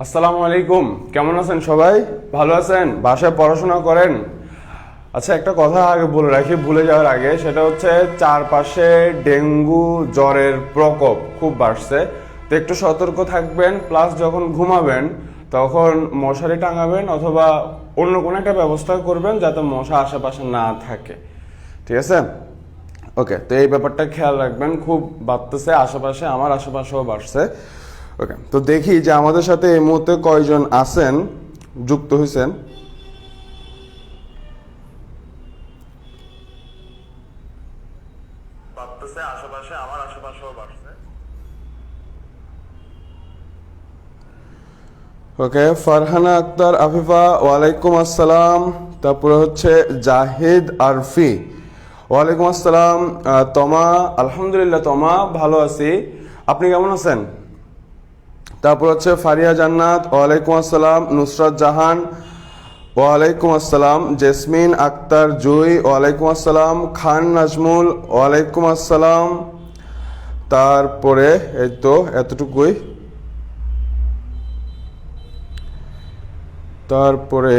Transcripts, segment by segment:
আসসালামু আলাইকুম। কেমন আছেন সবাই? ভালো আছেন? বাসায় পড়াশোনা করেন? আচ্ছা, একটা কথা আগে বলে রাখি ভুলে যাওয়ার আগে, সেটা হচ্ছে চারপাশে ডেঙ্গু জ্বরের প্রকোপ খুব বাড়ছে। তো একটু সতর্ক থাকবেন, প্লাস যখন ঘুমাবেন তখন মশারি টাঙাবেন অথবা অন্য কোনো একটা ব্যবস্থা করবেন যাতে মশা আশেপাশে না থাকে। ঠিক আছে? ওকে, তো এই ব্যাপারটা খেয়াল রাখবেন। খুব বাড়তেছে আশেপাশে, আমার আশেপাশেও বাড়ছে। ওকে, তো দেখি যে আমাদের সাথে এই মুহূর্তে কয়জন আছেন, যুক্ত হয়েছেন। বাড়তেছে আশেপাশে, আমার আশেপাশেও বাড়ছে। ওকে, ফারহানা আক্তার আফিফা, ওয়ালাইকুম আসসালাম। তারপরে হচ্ছে জাহিদ আরফি, ওয়ালাইকুম আসসালাম। তমা, আলহামদুলিল্লাহ তমা ভালো আছি, আপনি কেমন আছেন? তারপর হচ্ছে ফারিয়া জান্নাত, ওয়ালাইকুম আসসালাম। নুসরাত জাহান, ওয়ালাইকুম আসসালাম। জেসমিন আক্তার জুই, ওয়ালাইকুম আসসালাম। খান নাজমুল, ওয়ালাইকুম আসসালাম। তারপরে এই তো এতটুকুই। তারপরে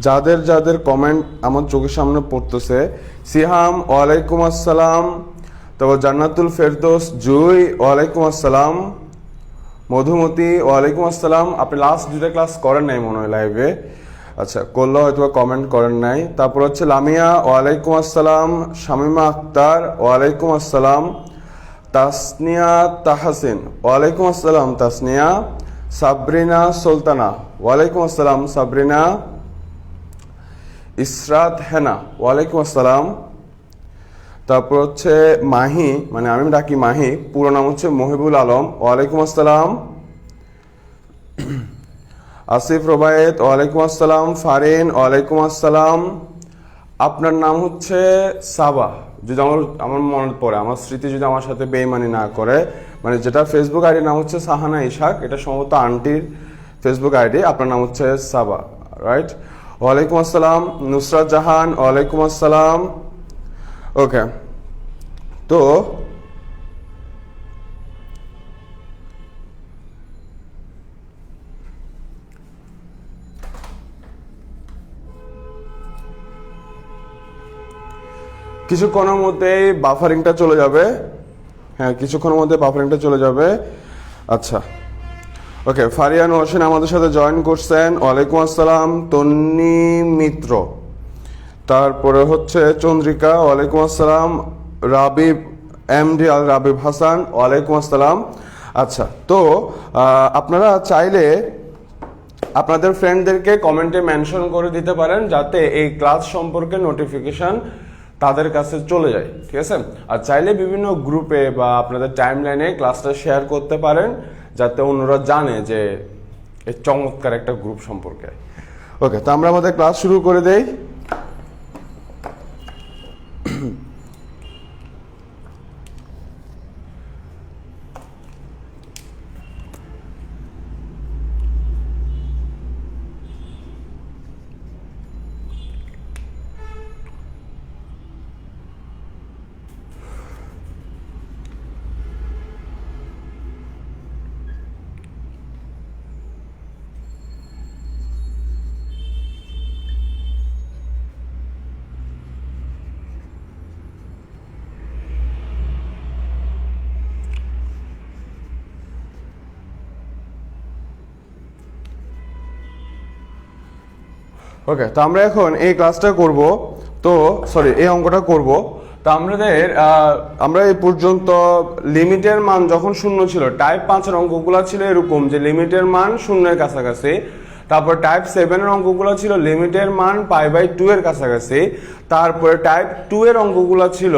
যাদের যাদের কমেন্ট আমার চোখের সামনে পড়তেছে, সিহাম, ওয়ালাইকুম আসসালাম। তারপর জান্নাতুল ফেরদৌস জুই, ওয়ালাইকুম আসসালাম। মধুমতি, ওয়ালাইকুম আসসালাম। আপনি লাস্ট দুইটা ক্লাস করেন নাই মনে হয় লাইভে, আচ্ছা করলেও হয়তো কমেন্ট করেন নাই। তারপর হচ্ছে লামিয়া, ওয়ালাইকুম আসসালাম। শামিমা আক্তার, ওয়ালাইকুম আসসালাম। তাসনিয়া তাহসিন, ওয়ালাইকুম আসসালাম তাসনিয়া। সাবরিনা সুলতানা, ওয়ালাইকুম আসসালাম সাবরিনা। ইসরাত হেনা, ওয়ালাইকুম আসসালাম। তারপর হচ্ছে মাহি, মানে আমি ডাকি মাহি, পুরো নাম হচ্ছে মহিবুল আলম, ওয়ালাইকুম আসসালাম। আসিফ রোবায়েত, ওয়ালাইকুম আসসালাম। ফারিন, ওয়ালাইকুম আসসালাম। আপনার নাম হচ্ছে সাবা, যদি আমার মনে পড়ে, আমার স্মৃতি যদি আমার সাথে বেইমানি না করে, মানে যেটা ফেসবুক আইডির নাম হচ্ছে সাহানা ইশাক, এটা সম্ভবত আন্টির ফেসবুক আইডি, আপনার নাম হচ্ছে সাবা, রাইট? ওয়ালাইকুম আসসালাম। নুসরাত জাহান, ওয়ালাইকুম আসসালাম। ওকে, তো কিছুক্ষণের মধ্যেই বাফারিংটা চলে যাবে। হ্যাঁ, কিছুক্ষণের মধ্যে বাফারিংটা চলে যাবে। আচ্ছা, ওকে, ফারিয়ান হোসেন আমাদের সাথে জয়েন করছেন, ওয়ালাইকুম আসসালাম। তন্নি মিত্র, তারপরে হচ্ছে চন্দ্রিকা, ওয়ালাইকুম আসসালাম। রাবিব এমডি আল রাবিব হাসান, ওয়ালাইকুম আসসালাম। আচ্ছা, তো আপনারা চাইলে আপনাদের ফ্রেন্ডদেরকে কমেন্টে মেনশন করে দিতে পারেন যাতে এই ক্লাস সম্পর্কে নোটিফিকেশন তাদের কাছে চলে যায়, ঠিক আছে? আর চাইলে বিভিন্ন গ্রুপে বা আপনাদের টাইম লাইনে ক্লাসটা শেয়ার করতে পারেন যাতে অন্যরা জানে যে এই চমৎকার একটা গ্রুপ সম্পর্কে। ওকে, তো আমরা আমাদের ক্লাস শুরু করে দেই। ওকে, তো আমরা এখন এই ক্লাসটা করব, তো সরি এই অঙ্কটা করব। তো আমরা এই পর্যন্ত লিমিটের মান যখন শূন্য ছিল, টাইপ 5-এর অঙ্কগুলো ছিল এরকম যে লিমিটের মান শূন্যের কাছাকাছি। তারপর টাইপ 7-এর অঙ্কগুলো ছিল লিমিটের মান π/2 এর কাছাকাছি। তারপরে টাইপ 2-এর অঙ্কগুলো ছিল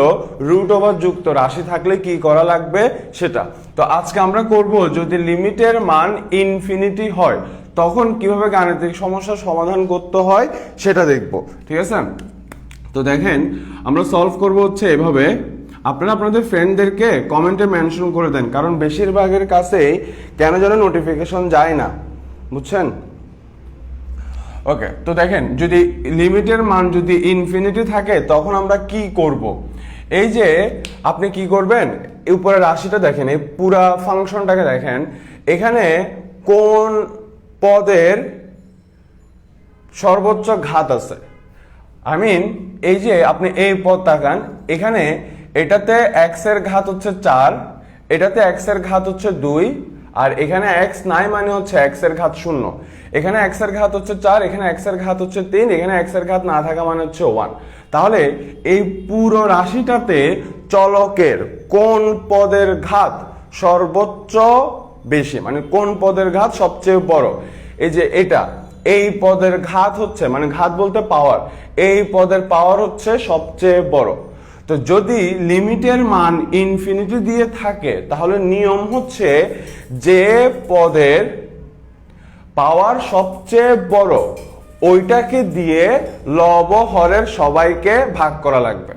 রুট ওভার যুক্ত রাশি থাকলে কি করা লাগবে সেটা। তো আজকে আমরা করব যদি লিমিটের মান ইনফিনিটি হয় তখন কিভাবে গাণিতিক সমস্যার সমাধান করতে হয় সেটা দেখব, ঠিক আছে? তো দেখেন, আমরা সলভ করব হচ্ছে এভাবে। আপনারা আপনাদের ফ্রেন্ডদেরকে কমেন্টে মেনশন করে দেন, কারণ বেশিরভাগের কাছেই কেন যেন নোটিফিকেশন যায় না, বুঝছেন? ওকে, তো দেখেন, যদি লিমিটের মান যদি ইনফিনিটি থাকে তখন আমরা কি করব? এই যে আপনি কি করবেন, উপরে রাশিটা দেখেন, এই পুরা ফাংশনটাকে দেখেন, এখানে কোন পদের সর্বোচ্চ ঘাত আছে। আই মিন এই যে আপনি এই পদ তাকান, এখানে এটাতে এক্স এর ঘাত হচ্ছে 4, এটাতে এক্স এর ঘাত হচ্ছে 2, আর এখানে এক্স নাই মানে হচ্ছে এক্স এর ঘাত 0। এখানে এক্স এর ঘাত হচ্ছে 4, এখানে এক্স এর ঘাত হচ্ছে 3, এখানে এক্স এর ঘাত না থাকা মানে হচ্ছে 1। তাহলে এই পুরো রাশিটাতে চলকের কোন পদের ঘাত সর্বোচ্চ বেশি, মানে কোন পদের ঘাত সবচেয়ে বড়, এই যে এটা, এই পদের ঘাত হচ্ছে, মানে ঘাত বলতে পাওয়ার, এই পদের পাওয়ার হচ্ছে সবচেয়ে বড়। তো যদি লিমিটের মান ইনফিনিটি দিয়ে থাকে তাহলে নিয়ম হচ্ছে যে পদের পাওয়ার সবচেয়ে বড় ওইটাকে দিয়ে লব হরের সবাইকে ভাগ করা লাগবে।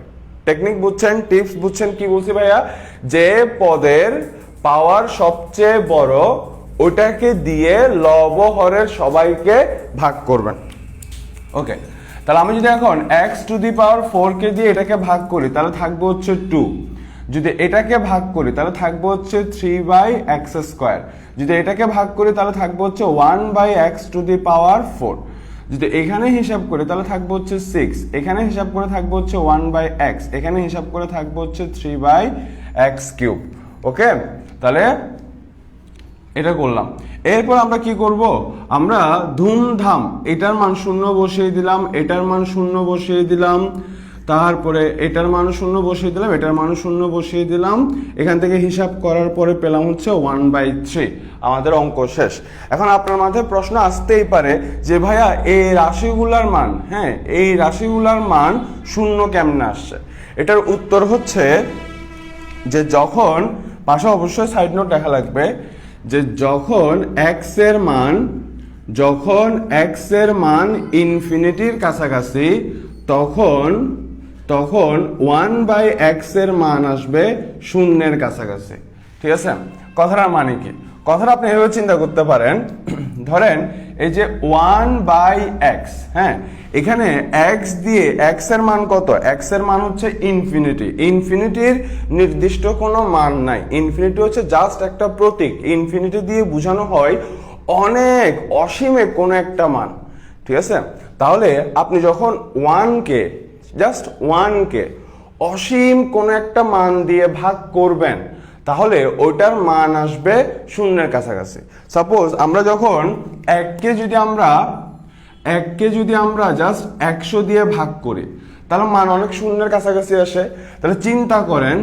টেকনিক বুঝছেন, টিপস বুঝছেন কি বলছি ভাইয়া? যে পদের পাওয়ার সবচেয়ে বড় ওইটাকে দিয়ে লব হরের সবাইকে ভাগ করবেন। ওকে, তাহলে আমি যদি এখন x⁴ কে দিয়ে এটাকে ভাগ করি তাহলে থাকবে হচ্ছে 2, যদি এটাকে ভাগ করি তাহলে থাকবে হচ্ছে 3/x², যদি এটাকে ভাগ করি তাহলে থাকবে হচ্ছে 1/x⁴, যদি এখানে হিসাব করি তাহলে থাকবে হচ্ছে 6, এখানে হিসাব করে থাকবে হচ্ছে 1/x, এখানে হিসাব করে থাকবে হচ্ছে 3/x³। ওকে, তাহলে এটা করলাম। এরপর আমরা কি করব, আমরা ধুমধাম এটার মান 0 বসিয়ে দিলাম, এটার মান 0 বসিয়ে দিলাম, তারপরে এটার মান 0 বসিয়ে দিলাম, এটার মান 0 বসিয়ে দিলাম। এখান থেকে হিসাব করার পরে পেলাম হচ্ছে 1/3। আমাদের অঙ্ক শেষ। এখন আপনার মাথায় প্রশ্ন আসতেই পারে যে ভাইয়া এই রাশিগুলার মান, হ্যাঁ এই রাশিগুলার মান 0 কেমনে আসছে? এটার উত্তর হচ্ছে যে যখন, পাশে অবশ্যই সাইড নোট দেখা লাগবে, যে যখন এক্স এর মান ইনফিনিটির কাছাকাছি তখন 1/x এর মান আসবে 0-এর কাছাকাছি। ঠিক আছে, কথাটার মানে কি? কথাটা আপনি এভাবে চিন্তা করতে পারেন, ধরেন এই যে 1/x, হ্যাঁ এখানে x দিয়ে, x এর মান কত? x এর মান হচ্ছে ইনফিনিটি। ইনফিনিটির নির্দিষ্ট কোনো মান নাই, ইনফিনিটি হচ্ছে জাস্ট একটা প্রতীক। ইনফিনিটি দিয়ে বোঝানো হয় অনেক, অসীমে কোনো একটা মান। ঠিক আছে, তাহলে আপনি যখন 1কে, জাস্ট 1কে অসীম কোনো একটা মান দিয়ে ভাগ করবেন তাহলে ওইটার মান আসবে 0-এর কাছাকাছি। সাপোজ আমরা যখন 1কে যদি আমরা জাস্ট 100 দিয়ে ভাগ করি তাহলে মান অনেক 0-এর কাছাকাছি আসে। তাহলে চিন্তা করেন,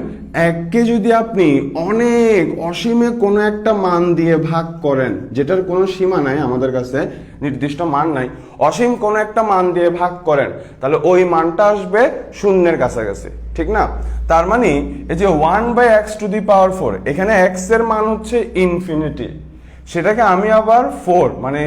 1কে যদি আপনি অনেক অসীমে কোনো একটা মান দিয়ে ভাগ করেন, যেটার কোনো সীমা নাই, আমাদের কাছে নির্দিষ্ট মান নাই, অসীম কোনো একটা মান দিয়ে ভাগ করেন তাহলে ওই মানটা আসবে 0-এর কাছাকাছি, ঠিক না? তার মানে এই যে 1/x⁴, এখানে x এর মান হচ্ছে ইনফিনিটি, সেটাকে আমি আবার 4 মানে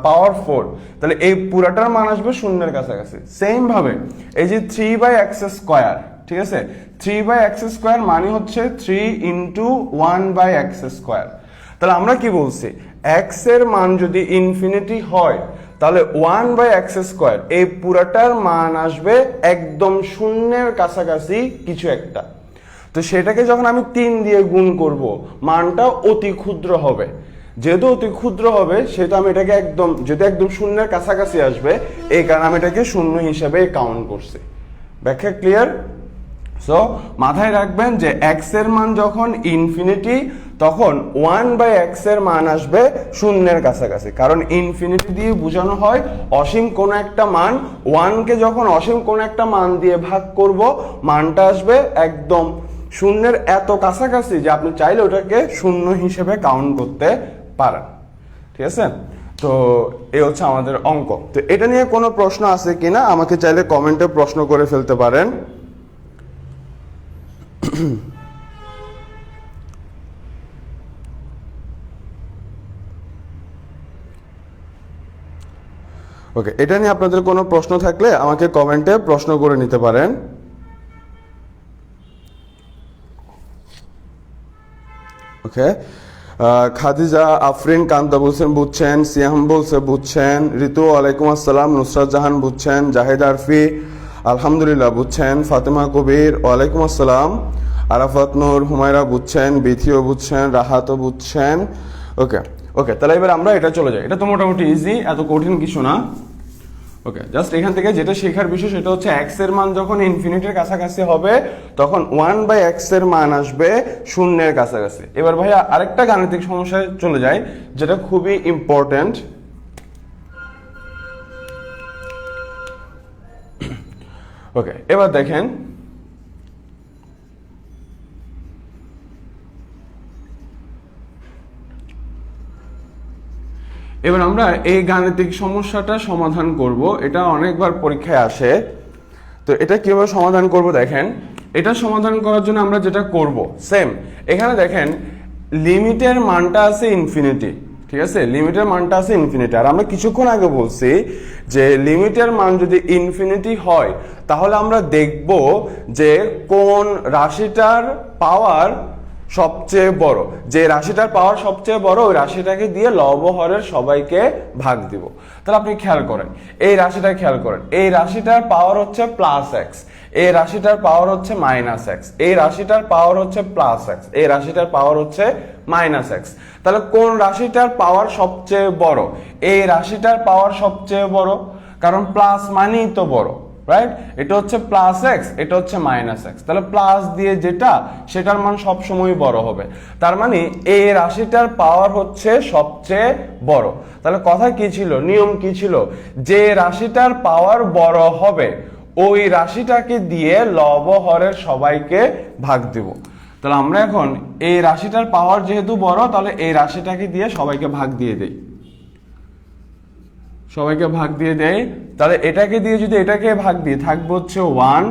পাওয়ার 4, তাহলে এই পুরাটার মান আসবে 0-এর কাছাকাছি। সেম ভাবে এই যে 3/x², ঠিক আছে, 3/x² মানে হচ্ছে 3 × 1/x²। তাহলে আমরা কি বলছি, x এর মান যদি ইনফিনিটি হয় তাহলে 1/x², এই পুরাটার মান আসবে একদম 0-এর কাছাকাছি কিছু একটা। তো সেটাকে যখন আমি 3 দিয়ে গুণ করব মানটা অতি ক্ষুদ্র হবে। যেহেতু অতি ক্ষুদ্র হবে সেহেতু আমি এটাকে একদম, যেহেতু একদম 0-এর কাছাকাছি আসবে এই কারণে আমি এটাকে 0 হিসেবে কাউন্ট করছি। ব্যাখ্যা ক্লিয়ার? সো মাথায় রাখবেন যে x এর মান যখন ইনফিনিটি তখন 1/x এর মান আসবে 0-এর কাছাকাছি, কারণ ইনফিনিটি দিয়ে বোঝানো হয় অসীম কোন একটা মান। 1কে যখন অসীম কোন একটা মান দিয়ে ভাগ করব মানটা আসবে একদম 0-এর এত কাছাকাছি যে আপনি চাইলে ওটাকে 0 হিসেবে কাউন্ট করতে পারেন। ঠিক আছে, তো এই হচ্ছে আমাদের অঙ্ক। তো এটা নিয়ে কোনো প্রশ্ন আছে কিনা আমাকে চাইলে কমেন্টে প্রশ্ন করে ফেলতে পারেন। ওকে, এটা নিয়ে আপনাদের কোনো প্রশ্ন থাকলে আমাকে কমেন্টে প্রশ্ন করে নিতে পারেন। ওকে, খাদিজা আফরিন কান্তা বলছেন বুঝছেন, সিয়াম বলছে বুঝছেন, ঋতু ওয়ালাইকুম আসসালাম, নুসরাত জাহান বুঝছেন, জাহেদ আরফি আলহামদুলিল্লাহ বুঝছেন, ফাতেমা কবির ওয়ালাইকুম আসসালাম, আরাফাত নূর, হুমায়রা বুঝছেন, বিথিও বুঝছেন, রাহাতও বুঝছেন। ওকে, ওকে, তাহলে এবার আমরা এটা চলে যাই। এটা তো মোটামুটি ইজি, এত কঠিন কিছু না। ওকে, জাস্ট এখান থেকে যেটা শেখার বিষয় সেটা হচ্ছে এক্স এর মান যখন ইনফিনিটির কাছাকাছি হবে তখন 1/x এর মান আসবে শূন্যের কাছাকাছি। এবার ভাইয়া আরেকটা গাণিতিক সমস্যায় চলে যায় যেটা খুবই ইম্পর্টেন্ট। ওকে, এবার দেখেন এবার আমরা এই গাণিতিক সমস্যাটা সমাধান করব। এটা অনেকবার পরীক্ষায় আসে। তো এটা কিভাবে সমাধান করব দেখেন, এটা সমাধান করার জন্য আমরা যেটা করব সেম, এখানে দেখেন লিমিটের মানটা আছে ইনফিনিটি, ঠিক আছে, লিমিটের মানটা আছে ইনফিনিটি। আর আমরা কিছুক্ষণ আগে বলছি যে লিমিটের মান যদি ইনফিনিটি হয় তাহলে আমরা দেখব যে কোন রাশিটার পাওয়ার সবচেয়ে বড়, যে রাশিটার পাওয়ার সবচেয়ে বড় ওই রাশিটাকে দিয়ে লব হরের সবাইকে ভাগ দিব। তাহলে আপনি খেয়াল করেন এই রাশিটা, খেয়াল করেন এই রাশিটার পাওয়ার হচ্ছে প্লাস এক্স, এই রাশিটার পাওয়ার হচ্ছে মাইনাস এক্স, এই রাশিটার পাওয়ার হচ্ছে প্লাস এক্স, এই রাশিটার পাওয়ার হচ্ছে মাইনাস এক্স। তাহলে কোন রাশিটার পাওয়ার সবচেয়ে বড়? এই রাশিটার পাওয়ার সবচেয়ে বড়, কারণ প্লাস মানেই তো বড়, রাইট? এটা হচ্ছে প্লাস এক্স, এটা হচ্ছে মাইনাস এক্স, তাহলে প্লাস দিয়ে যেটা সেটার মান সবসময় বড় হবে। তার মানে এই রাশিটার পাওয়ার হচ্ছে সবচেয়ে বড়। তাহলে কথা কি ছিল, নিয়ম কি ছিল, যে রাশিটার পাওয়ার বড় হবে ওই রাশিটাকে দিয়ে লব হরের সবাইকে ভাগ দিব। তাহলে আমরা এখন এই রাশিটার পাওয়ার যেহেতু বড় তাহলে এই রাশিটাকে দিয়ে সবাইকে ভাগ দিয়ে দেই, সবাইকে ভাগ দিয়ে দেয়। তাহলে এটাকে দিয়ে যদি এটাকে ভাগ দিই থাকবে হচ্ছে 1,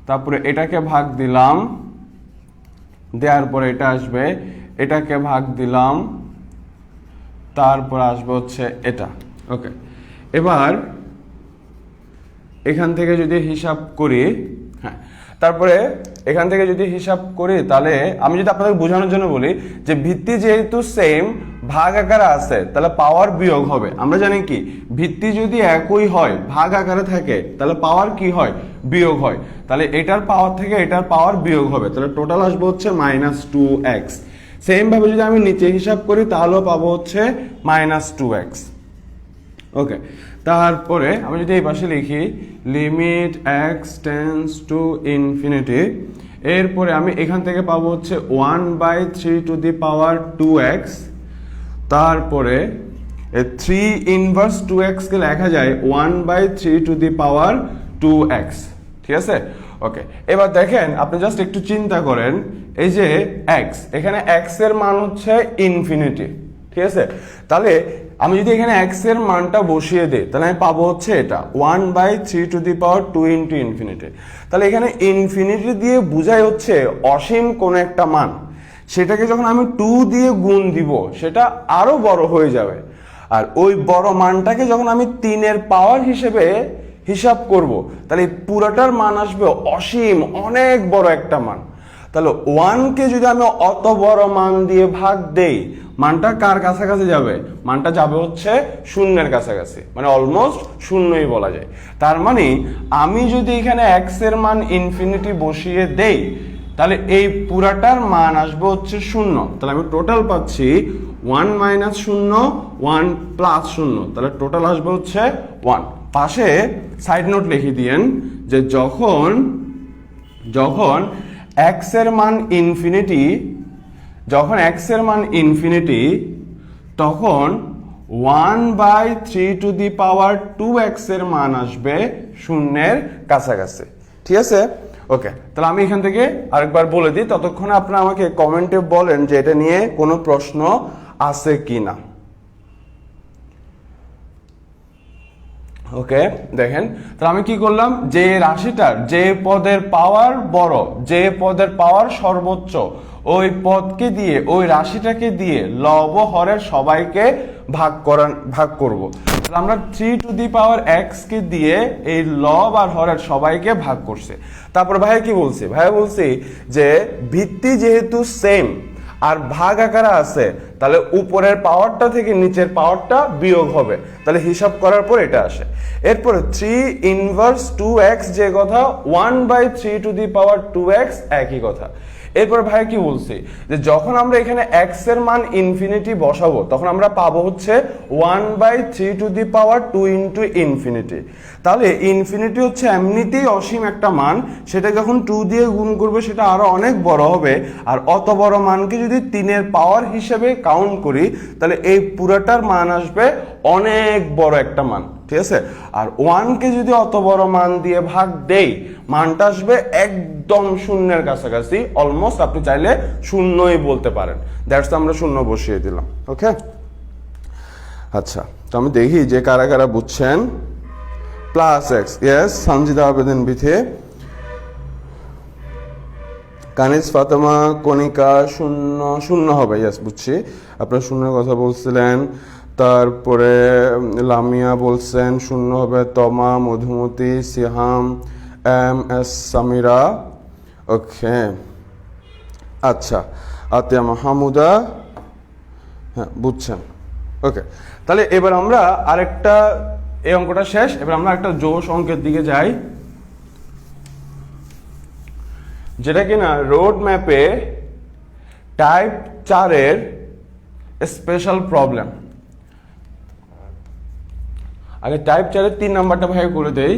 তারপরে এটাকে ভাগ দিলাম, দেওয়ার পরে এটা আসবে, এটাকে ভাগ দিলাম, তারপর আসবে হচ্ছে এটা। ওকে, এবার এখান থেকে যদি হিসাব করি, হ্যাঁ, তারপরে এখান থেকে যদি হিসাব করি তাহলে আমি যদি আপনাদের বোঝানোর জন্য বলি যে ভিত্তি যেহেতু সেম ভাগ আকারে আছে তাহলে পাওয়ার বিয়োগ হবে। আমরা জানি কি ভিত্তি যদি একই হয় ভাগ আকারে থাকে তাহলে পাওয়ার কি হয়, বিয়োগ হয়। তাহলে এটার পাওয়ার থেকে এটার পাওয়ার বিয়োগ হবে, তাহলে টোটাল আসবে হচ্ছে -2x। সেম ভাবে যদি আমি নিচে হিসাব করি তাহলেও পাবো হচ্ছে -2x। ওকে, তারপরে আমি যদি এই পাশে লিখি limit x tends to infinity, এরপরে আমি এখান থেকে পাবো হচ্ছে 1/3 তারপরে 3 ইনভার্স 2x কে লেখা যায় 1/3 ঠিক আছে। ওকে, এবার দেখেন আপনি জাস্ট একটু চিন্তা করেন, এই যে x, এখানে x এর মান হচ্ছে ইনফিনিটি, ঠিক আছে। তাহলে আমি যদি এখানে x এর মানটা বসিয়ে দিই তাহলে আমি পাবো হচ্ছে এটা 1/3 তাহলে এখানে ইনফিনিটি দিয়ে বোঝাই হচ্ছে অসীম কোন একটা মান, সেটাকে যখন আমি 2 দিয়ে গুণ দিব সেটা আরো বড় হয়ে যাবে। আর ওই বড় মানটাকে যখন আমি 3 এর পাওয়ার হিসেবে হিসাব করব তাহলে পুরোটার মান আসবে অসীম, অনেক বড় একটা মান। তাহলে 1 কে যদি আমি অত বড় মান দিয়ে ভাগ দেই মানটা কার কাছাকাছি যাবে, মানটা যাবে হচ্ছে শূন্যের কাছাকাছি, মানে অলমোস্ট শূন্যই বলা যায়। তার মানে আমি যদি এখানে x এর মান ইনফিনিটি বসিয়ে দেই তাহলে এই পুরাটার মান আসবে হচ্ছে 0। তাহলে আমি টোটাল পাচ্ছি 1 - 0 1 + 0, তাহলে টোটাল আসবে হচ্ছে 1। পাশে সাইড নোট লিখে দিয়েন যে যখন x এর মান ইনফিনিটি, যখন x এর মান ইনফিনিটি তখন 1/3 এর মান আসবে শূন্যের কাছাকাছি, ঠিক আছে। ওকে, তাহলে আমি এখান থেকে আরেকবার বলে দিই, ততক্ষণে আপনারা আমাকে কমেন্টে বলেন যে এটা নিয়ে কোনো প্রশ্ন আছে কিনা। ওকে, দেখেন তাহলে আমি কি করলাম, যে রাশিটার যে পদের পাওয়ার বড়, যে পদের পাওয়ার সর্বোচ্চ ওই পদকে দিয়ে ওই রাশিটাকে দিয়ে লব হরের সবাইকে ভাগ করব। তাহলে আমরা 3x কে দিয়ে এই লব আর হরের সবাইকে ভাগ করছে। তারপর ভাইয়া কি বলছে, ভাইয়া বলছে যে ভিত্তি যেহেতু সেম আর ভাগ আকারে আছে তাহলে উপরের পাওয়ারটা থেকে নিচের পাওয়ারটা বিয়োগ হবে, তাহলে হিসাব করার পর এটা আসে। এরপরে 3 ইনভার্স 2x যে কথা, 1/3 টু দি পাওয়ার 2x একই কথা। এরপর ভাই কি বলছি যে যখন আমরা এখানে x এর মান ইনফিনিটি বসাবো তখন আমরা পাবো হচ্ছে 1/3 two the power 2 into infinity. তাহলে ইনফিনিটি হচ্ছে এমনিতেই অসীম একটা মান, সেটা যখন 2 দিয়ে গুণ করবে সেটা আরো অনেক বড় হবে। আর অত বড় মানকে যদি 3 এর পাওয়ার হিসেবে কাউন্ট করি তাহলে এই পুরাটার মান আসবে অনেক বড় একটা মান, ঠিক আছে। আর 1কে যদি অত বড় মান দিয়ে ভাগ দেই মানটা আসবে একদম শূন্যের কাছাকাছি, অলমোস্ট আপনি চাইলে শূন্যই বলতে পারেন। দ্যাটস আমরা শূন্য বসিয়ে দিলাম। ওকে, আচ্ছা, তো আমি দেখি যে কারা কারা বুঝছেন। প্লাস এক্স, ইয়েস, সঞ্জিদা আবেদন বিথে, কানিজ ফাতেমা কণিকা শূন্য, শূন্য হবে, ইয়েস বুঝছি, আপনারা শূন্যের কথা বলছিলেন। তারপরে লামিয়া বলছেন শূন্য হবে, তমা, Madhumati, seam, M S Samira, ওকে, আচ্ছা, আতিয়া মাহমুদা, হ্যাঁ বুঝছেন। ওকে, তাহলে এবার আমরা আরেকটা, এই অঙ্কটা শেষ, এবার আমরা একটা জোশ অঙ্কের দিকে যাই, যেটা কিনা রোড ম্যাপে টাইপ 4-এর স্পেশাল প্রবলেম। আগে টাইপ 4-এর 3 নাম্বারটা ভাই করে দেই,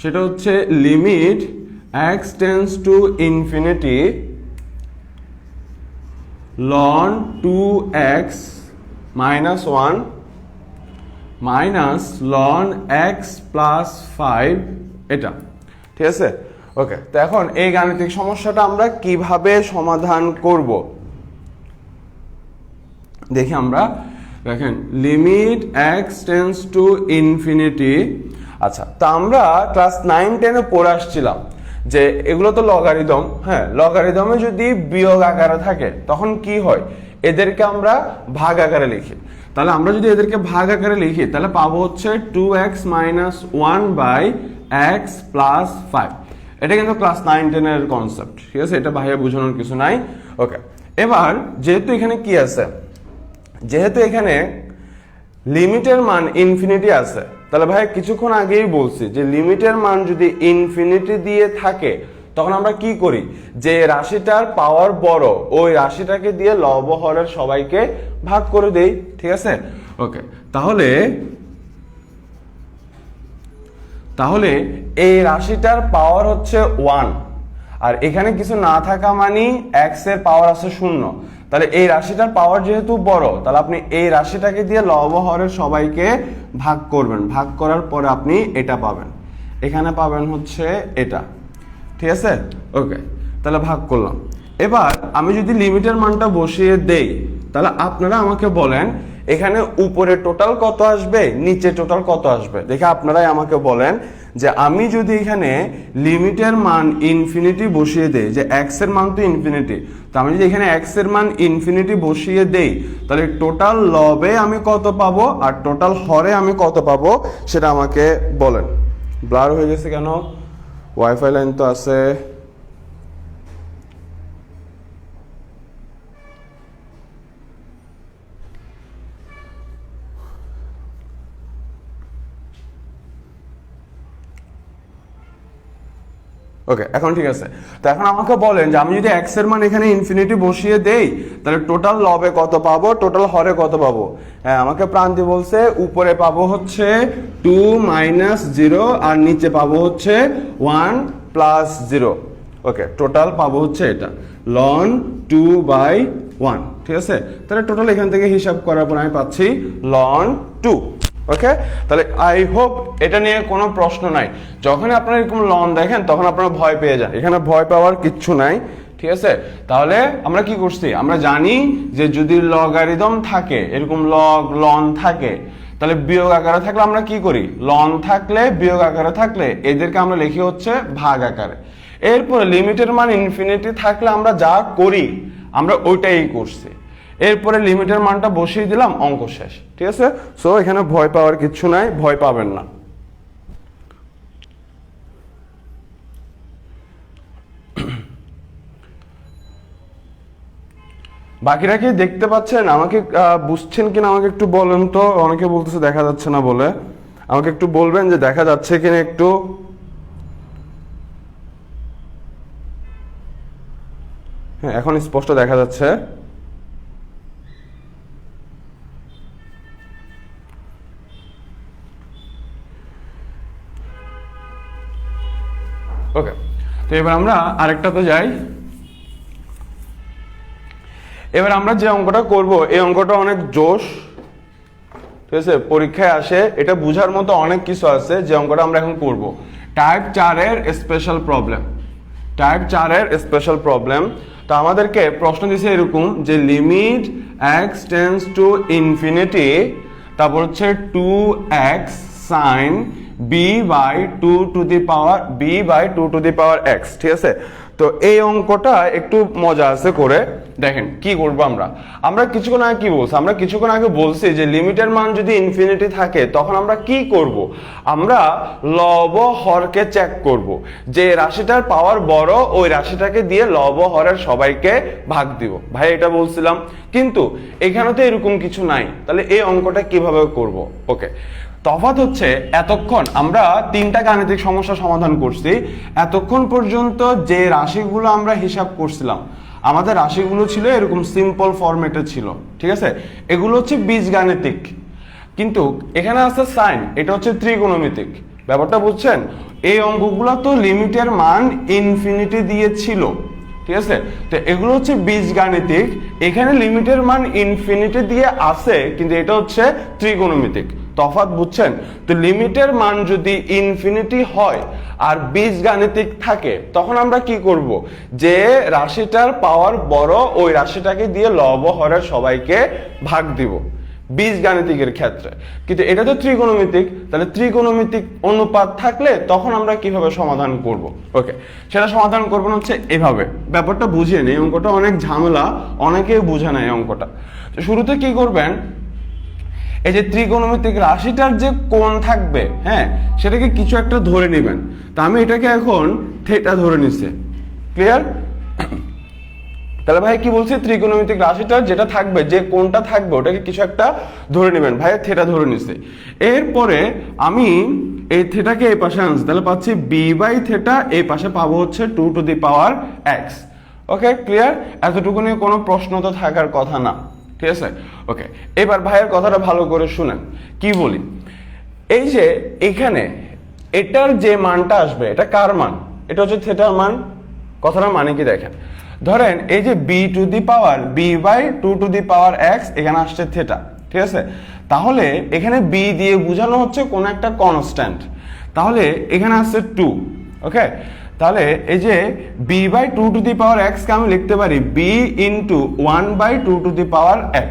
সেটা হচ্ছে limit x tends to infinity ln 2x minus 1 minus ln x plus 5, এটা ঠিক আছে। ওকে, তো এখন এই গাণিতিক সমস্যাটা আমরা কিভাবে সমাধান করব দেখি আমরা। দেখেন limit x tends to infinity, আচ্ছা, তো আমরা ক্লাস 9-10-এ পড়ে আসছিলাম যে এগুলো তো লগারিদম, হ্যাঁ, লগারিদমে যদি বিয়োগ আকারে থাকে তখন কি হয়, এদেরকে আমরা ভাগ আকারে লিখি। তাহলে আমরা যদি এদেরকে ভাগ আকারে লিখি তাহলে পাবো হচ্ছে 2x minus 1/x plus 5। এটা কিন্তু ক্লাস 9-10-এর কনসেপ্ট, ঠিক আছে, এটা ভাইয়া বোঝানোর কিছু নাই। ওকে, এবার যেহেতু এখানে কি আছে, যেহেতু এখানে লিমিটের মান ইনফিনিটি আছে, তাহলে ভাই কিছুক্ষণ আগেই বলছি যে লিমিটের মান যদি ইনফিনিটি দিয়ে থাকে তখন আমরা কি করি, যে রাশিটার পাওয়ার বড় ওই রাশিটাকে দিয়ে লব হরের সবাইকে ভাগ করে দেই, ঠিক আছে। ওকে, তাহলে এই রাশিটার পাওয়ার হচ্ছে 1, আর এখানে কিছু না থাকা মানে x এর পাওয়ার আছে 0। তাহলে এই রাশিটার পাওয়ার যেহেতু বড়, তাহলে আপনি এই রাশিটাকে দিয়ে লব হরের সবাইকে ভাগ করবেন, ভাগ করার পরে আপনি এটা পাবেন, এখানে পাবেন হচ্ছে এটা, ঠিক আছে। ওকে, তাহলে ভাগ করলাম। এবার আমি যদি লিমিটের মানটা বসিয়ে দেই তাহলে আপনারা আমাকে বলেন এখানে উপরে টোটাল কত আসবে, নিচে টোটাল কত আসবে, দেখে আপনারাই আমাকে বলেন যে আমি যদি এখানে লিমিটের মান ইনফিনিটি বসিয়ে দেই, যে x এর মান তো ইনফিনিটি, তো আমি যদি এখানে x এর মান ইনফিনিটি বসিয়ে দেই তাহলে টোটাল লবে আমি কত পাবো আর টোটাল হরে আমি কত পাবো সেটা আমাকে বলেন। ব্লার হয়ে গেছে কেন, ওয়াইফাই লাইন তো আছে। ওকে, এখন ঠিক আছে। তো এখন আমাকে বলেন যে আমি যদি x এর মান এখানে ইনফিনিটি বসিয়ে দেই তাহলে টোটাল লবে কত পাবো, টোটাল হরে কত পাবো। হ্যাঁ, আমাকে প্রান্তি বলছে উপরে পাবো হচ্ছে 2 - 0 আর নিচে পাবো হচ্ছে 1 + 0। ওকে, টোটাল পাবো হচ্ছে এটা ln 2/1, ঠিক আছে। তাহলে টোটাল এখান থেকে হিসাব করার পর আমি পাচ্ছি ln 2। ওকে, তাহলে আই হোপ এটা নিয়ে কোনো প্রশ্ন নাই। যখন আপনারা এরকম লন দেখেন তখন আপনারা ভয় পেয়ে যান, এখানে ভয় পাওয়ার কিচ্ছু নাই, ঠিক আছে। তাহলে আমরা কি করছি, আমরা জানি যে যদি লগারিদম থাকে, এরকম লগ লন থাকে, তাহলে বিয়োগ আকারে থাকলে আমরা কি করি, লন থাকলে বিয়োগ আকারে থাকলে এদেরকে আমরা লিখি হচ্ছে ভাগ আকারে। এরপরে লিমিটের মান ইনফিনিটি থাকলে আমরা যা করি আমরা ওইটাই করছি, এরপরে লিমিটের মানটা বসিয়ে দিলাম, অঙ্ক শেষ, ঠিক আছে। সো এখানে ভয় পাওয়ার কিচ্ছু নাই, ভয় পাবেন না। বাকিরা কি দেখতে পাচ্ছেন? আমাকে বুঝছেন কিনা আমাকে একটু বলেন তো। অনেকে বলতেছে দেখা যাচ্ছে না বলে, আমাকে একটু বলবেন যে দেখা যাচ্ছে কিনা একটু। হ্যাঁ, এখন স্পষ্ট দেখা যাচ্ছে। ওকে, তো এবার আমরা আরেকটাতে যাই। এবার আমরা যে অঙ্কটা করব এই অঙ্কটা অনেক জোশ, ঠিক আছে, পরীক্ষায় আসে, এটা বুঝার মতো অনেক কিছু আছে। যে অঙ্কটা আমরা এখন করব টাইপ 4 এর স্পেশাল প্রবলেম, টাইপ 4 এর স্পেশাল প্রবলেম। তো আমাদেরকে প্রশ্ন দিয়েছে এরকম যে limit x tends to infinity, তারপর হচ্ছে 2x sin b by 2 to the power b by 2 to the power x, ঠিক আছে। তো এই অঙ্কটা একটু মজা আছে করে দেখেন কি করব আমরা। আমরা কিছুক্ষণ আগে কি বলছি? আমরা কিছুক্ষণ আগে বলছি যে লিমিটের মান যদি ইনফিনিটি থাকে তখন আমরা কি করব? আমরা লব হরকে চেক করব, যে রাশিটার পাওয়ার বড় ওই রাশিটাকে দিয়ে লব হরের সবাইকে ভাগ দিব। ভাই এটা বলছিলাম, কিন্তু এখানে তো এরকম কিছু নাই। তাহলে এই অঙ্কটা কিভাবে করব? ওকে, তফাৎ হচ্ছে এতক্ষণ আমরা 3টা গাণিতিক সমস্যা সমাধান করছি। এতক্ষণ পর্যন্ত যে রাশিগুলো আমরা হিসাব করছিলাম, আমাদের রাশিগুলো ছিল এরকম সিম্পল ফরম্যাটে ছিল, ঠিক আছে। এগুলো হচ্ছে বীজগাণিতিক, কিন্তু এখানে আছে সাইন, এটা হচ্ছে ত্রিকোণমিতিক। ব্যাপারটা বুঝছেন? এই অঙ্কগুলো তো লিমিটের মান ইনফিনিটি দিয়েছিল, ঠিক আছে। তো এগুলো হচ্ছে বীজগাণিতিক, এখানে লিমিটের মান ইনফিনিটি দিয়ে আছে, কিন্তু এটা হচ্ছে ত্রিকোণমিতিক। তফাৎ বুঝছেন? তো লিমিটের মান যদি ইনফিনিটি হয় আর বীজগাণিতিক থাকে তখন আমরা কি করব? যে রাশিটার পাওয়ার বড় ওই রাশিটাকে দিয়ে লব হরের সবাইকে ভাগ দিব বীজগাণিতিকের ক্ষেত্রে। কিন্তু এটা তো ত্রিকোণমিতিক, তাহলে ত্রিকোণমিতিক অনুপাত থাকলে তখন আমরা কিভাবে সমাধান করব? ওকে, সেটা সমাধান করবেন হচ্ছে এভাবে। ব্যাপারটা বুঝিয়ে নেই, অঙ্কটা অনেক ঝামেলা, অনেকেই বুঝে না এই অঙ্কটা। তো শুরুতে কি করবেন, এই যে ত্রিকোণমিতিক রাশিটার যে কোণ থাকবে, হ্যাঁ, সেটাকে কিছু একটা ধরে নেবেন। তা আমি এটাকে এখন থিটা ধরে নিছি। ক্লিয়ার? তাহলে ভাই কি বলছি, ত্রিকোণমিতিক রাশিটার যেটা থাকবে, যে কোণটা থাকবে ওটাকে কিছু একটা ধরে নেবেন। ভাই থিটা ধরে নিছে। এরপরে আমি এই থিটাকে এই পাশে আনছি, তাহলে পাচ্ছি b বাই থিটা, এই পাশে পাবো হচ্ছে 2 to the power x। Okay, clear? এতটুকু নিয়ে কোনো প্রশ্ন তো থাকার কথা না, ঠিক আছে। ওকে, এবার ভাইয়ের কথাটা ভালো করে শুনেন কি বলি। এই যে এখানে এটার যে মানটা আসবে, এটা কার মান? এটা হচ্ছে থিটার মান। কথাটা মানে কি দেখেন, ধরেন এই যে b to the power b by 2 to the power x, এখানে আসছে থিটা, ঠিক আছে। তাহলে এখানে b দিয়ে বোঝানো হচ্ছে কোন একটা কনস্ট্যান্ট, তাহলে এখানে আসছে 2। ওকে, তাহলে এই যে b by 2 to the power x কে আমি লিখতে পারি b into 1 by 2 to the power x।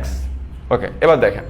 Okay, এবার দেখেন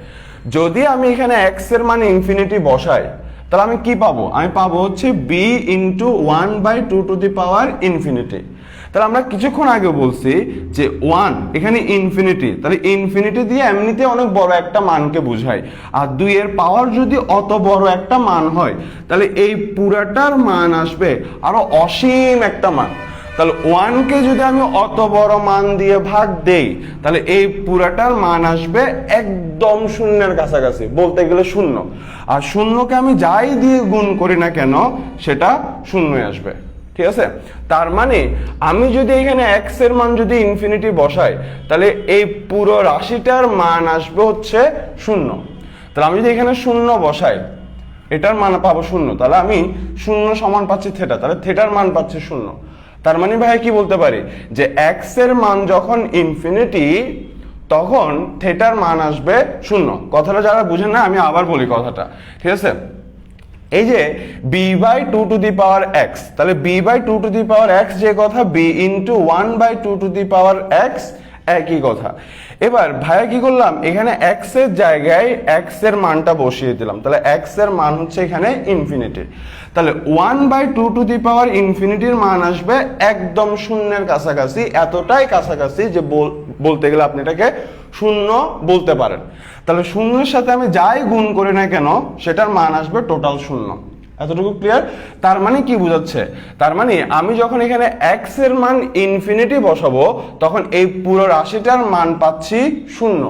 যদি আমি এখানে x এর মান ইনফিনিটি বসাই তাহলে আমি কি পাবো? আমি পাবো হচ্ছে b into 1 by 2 to the power infinity. তাহলে আমরা কিছুক্ষণ আগে বলছি যে 1 এখানে ইনফিনিটি, তাহলে ইনফিনিটি দিয়ে এমনিতে অনেক বড় একটা মানকে বোঝায়। আর 2 এর পাওয়ার যদি অত বড় একটা মান হয় তাহলে এই পুরাটার মান আসবে আরো অসীম একটা মান। তাহলে 1 কে যদি আমি অত বড় মান দিয়ে ভাগ দেই তাহলে এই পুরাটার মান আসবে একদম শূন্যের কাছাকাছি, বলতে গেলে শূন্য। আর শূন্যকে আমি যাই দিয়ে গুণ করি না কেন সেটা শূন্যই আসবে, ঠিক আছে। তার মানে আমি যদি এখানে x এর মান যদি ইনফিনিটি বসাই তাহলে এই পুরো রাশিটার মান আসবে হচ্ছে শূন্য। তাহলে আমি যদি এখানে শূন্য বসাই এটার মান পাবো শূন্য, তাহলে আমি শূন্য সমান পাচ্ছি থিটা, তাহলে থিটার মান পাচ্ছি শূন্য। তার মানে ভাই কি বলতে পারি যে x এর মান যখন ইনফিনিটি তখন থিটার মান আসবে শূন্য। কথাটা যারা বুঝেন না আমি আবার বলি কথাটা, ঠিক আছে। এই যে b by 2 to the power x, তাহলে b by 2 to the power x যে কথা, b into 1 by 2 to the power x একই কথা। এবার ভাইয়া কি করলাম, এখানে x এর জায়গায় x এর মানটা বসিয়ে দিলাম, তাহলে x এর মান হচ্ছে এখানে ইনফিনিটি। তাহলে 1 বাই 2 টু দি পাওয়ার ইনফিনিটির মান আসবে একদম শূন্যের কাছাকাছি, এতটাই কাছাকাছি যে বলতে গেলে আপনি এটাকে শূন্য বলতে পারেন। তাহলে শূন্যের সাথে আমি যাই গুণ করি না কেন সেটার মান আসবে টোটাল শূন্য। এতটুকু ক্লিয়ার? তার মানে কি বোঝাচ্ছে? তার মানে আমি যখন এখানে x এর মান ইনফিনিটি বসাবো তখন এই পুরো রাশিটার মান পাচ্ছি 0,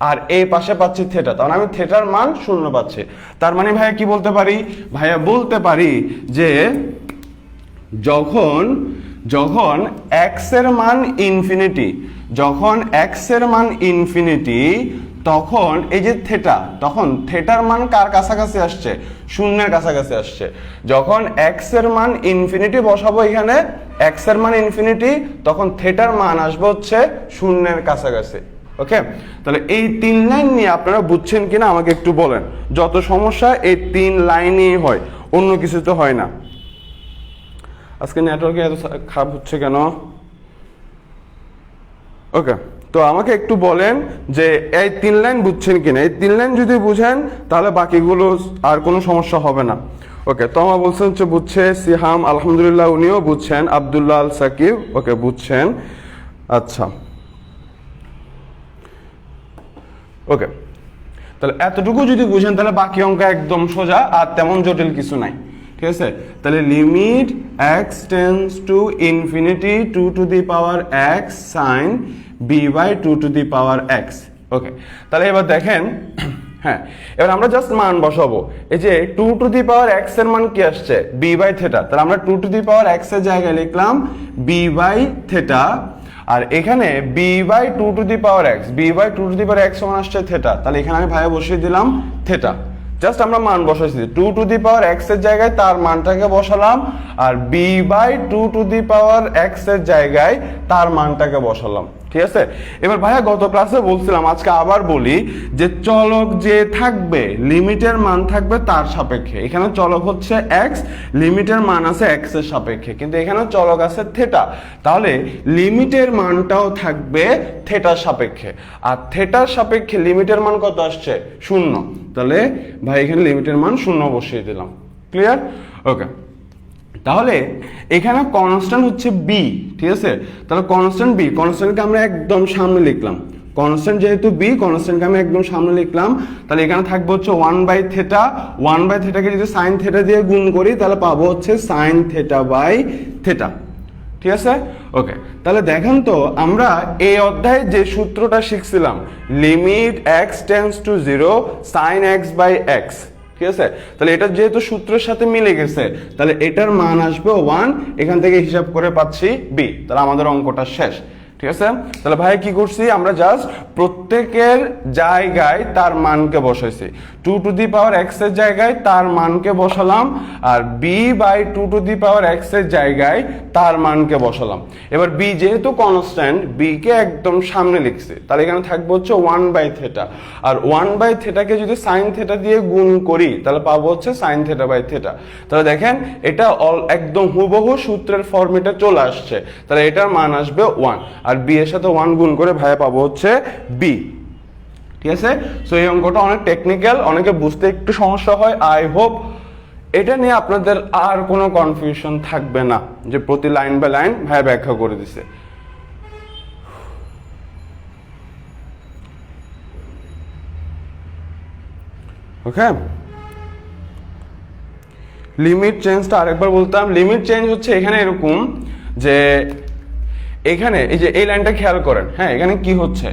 আর এই পাশে পাচ্ছি থিটা, তখন আমি থিটার মান 0 পাচ্ছি। তার মানে ভাইয়া কি বলতে পারি? ভাইয়া বলতে পারি যে যখন যখন x এর মান ইনফিনিটি, যখন x এর মান ইনফিনিটি, তখন এই যে থিটা, তখন থিটার মান কার কাছাকাছি আসছে? 0-এর কাছাকাছি আসছে। যখন x এর মান ইনফিনিটি বসাবো এখানে, x এর মান ইনফিনিটি, তখন থিটার মান আসবে হচ্ছে 0-এর কাছাকাছি। ওকে, তাহলে এই 3 লাইন নিয়ে আপনারা বুঝছেন কিনা আমাকে একটু বলেন। যত সমস্যা এই 3 লাইনেই হয়, অন্য কিছু তো হয় না। আজকে নেটওয়ার্কে এত খারাপ হচ্ছে কেন? ওকে, তো আমাকে একটু বলেন যে এই 3 লাইন বুঝছেন কিনা। এই 3 লাইন যদি বুঝেন তাহলে বাকিগুলো আর কোনো সমস্যা হবে না। ওকে, তমা বলছেন হচ্ছে বুঝছে, সিহাম আলহামদুলিল্লাহ উনিও বুঝছেন, আব্দুল্লাহ আল সাকিব ওকে বুঝছেন। আচ্ছা, ওকে, তাহলে এতটুকু যদি বুঝেন তাহলে বাকি অঙ্ক একদম সোজা, আর তেমন জটিল কিছু নাই। ঠিক আছে, তাহলে limit x tends to infinity 2 to the power x sin b by 2 to the power x। Okay, তাহলে এবার দেখেন, হ্যাঁ এবার আমরা জাস্ট মান বসাবো। এই যে 2 টু দি পাওয়ার x এর মান কি আসছে? b by theta. তাহলে আমরা 2 টু দি পাওয়ার x এর জায়গায় লিখলাম b বাই থিটা, আর এখানে b by 2 to the power x, b by 2 to the power x সমান আসছে থিটা। তাহলে এখানে আমি ভাইয়া বসিয়ে দিলাম থিটা। জাস্ট আমরা মান বসাইছি, 2 টু দি পাওয়ার x এর জায়গায় তার মানটাকে বসালাম, আর b by 2 to the power x এর জায়গায় তার মানটাকে বসালাম। ঠিক আছে, এবার ভাইয়া গত ক্লাসে বলছিলাম, আজকে আবার বলি যে চলক যে থাকবে লিমিটের মান থাকবে তার সাপেক্ষে। এখানে চলক হচ্ছে x, লিমিটের মান আছে x এর সাপেক্ষে, কিন্তু এখানে চলক আছে থিটা। তাহলে লিমিটের মানটাও থাকবে থিটার সাপেক্ষে, আর থিটার সাপেক্ষে লিমিটের মান কত আসছে? 0। তাহলে ভাই এখানে লিমিটের মান 0 বসিয়ে দিলাম। ক্লিয়ার? ওকে, তাহলে এখানে কনস্ট্যান্ট হচ্ছে b। ঠিক আছে, তাহলে কনস্ট্যান্ট b, কনস্ট্যান্টকে আমরা একদম সামনে লিখলাম। কনস্ট্যান্ট যেহেতু b, কনস্ট্যান্টকে আমি একদম সামনে লিখলাম। তাহলে এখানে থাকবে হচ্ছে 1 বাই থিটা। 1 বাই থিটাকে যদি সাইন থিটা দিয়ে গুণ করি তাহলে পাবো হচ্ছে সাইন থিটা বাই থিটা। ঠিক আছে, ওকে, তাহলে দেখেন তো আমরা এই অধ্যায়ে যে সূত্রটা শিখছিলাম, limit x tends to 0 sin x by x। ঠিক আছে, তাহলে এটা যেহেতু সূত্রের সাথে মিলে গেছে, তাহলে এটার মান আসবে 1। এখান থেকে হিসাব করে পাচ্ছি b। তাহলে আমাদের অঙ্কটা শেষ। ঠিক আছে, তাহলে ভাই কি করছি, আমরা জাস্ট প্রত্যেকের জায়গায় তার মানকে বসাইছি। 2 টু দি পাওয়ার x এর জায়গায় তার মানকে বসালাম, আর b by 2 to the power x এর জায়গায় তার মানকে বসালাম। এবার b যেহেতু কনস্ট্যান্ট, b কে একদম সামনে লিখছি। তাহলে এখানে থাকবে হচ্ছে 1 বাই থিটা, আর 1 বাই থিটাকে যদি সাইন থিটা দিয়ে গুণ করি তাহলে পাবো হচ্ছে সাইন থিটা বাই থিটা। তাহলে দেখেন এটা একদম হুবহু সূত্রের ফর্মেটে চলে আসছে। তাহলে এটার মান আসবে 1, আর b এর সাথে 1 গুণ করে ভাইয়া পাবো হচ্ছে b। ঠিক আছে, সো এই অঙ্কটা অনেক টেকনিক্যাল, অনেকে বুঝতে একটু সমস্যা হয়। আই হোপ এটা নিয়ে আপনাদের আর কোনো কনফিউশন থাকবে না, যে প্রতি লাইন বাই লাইন ভাইয়া ব্যাখ্যা করে দিছে। ওকে, লিমিট চেঞ্জটা আরেকবার বলতাম। লিমিট চেঞ্জ হচ্ছে এখানে এরকম যে এখানে এই যে এই লাইনটা খেয়াল করেন। হ্যাঁ, এখানে কি হচ্ছে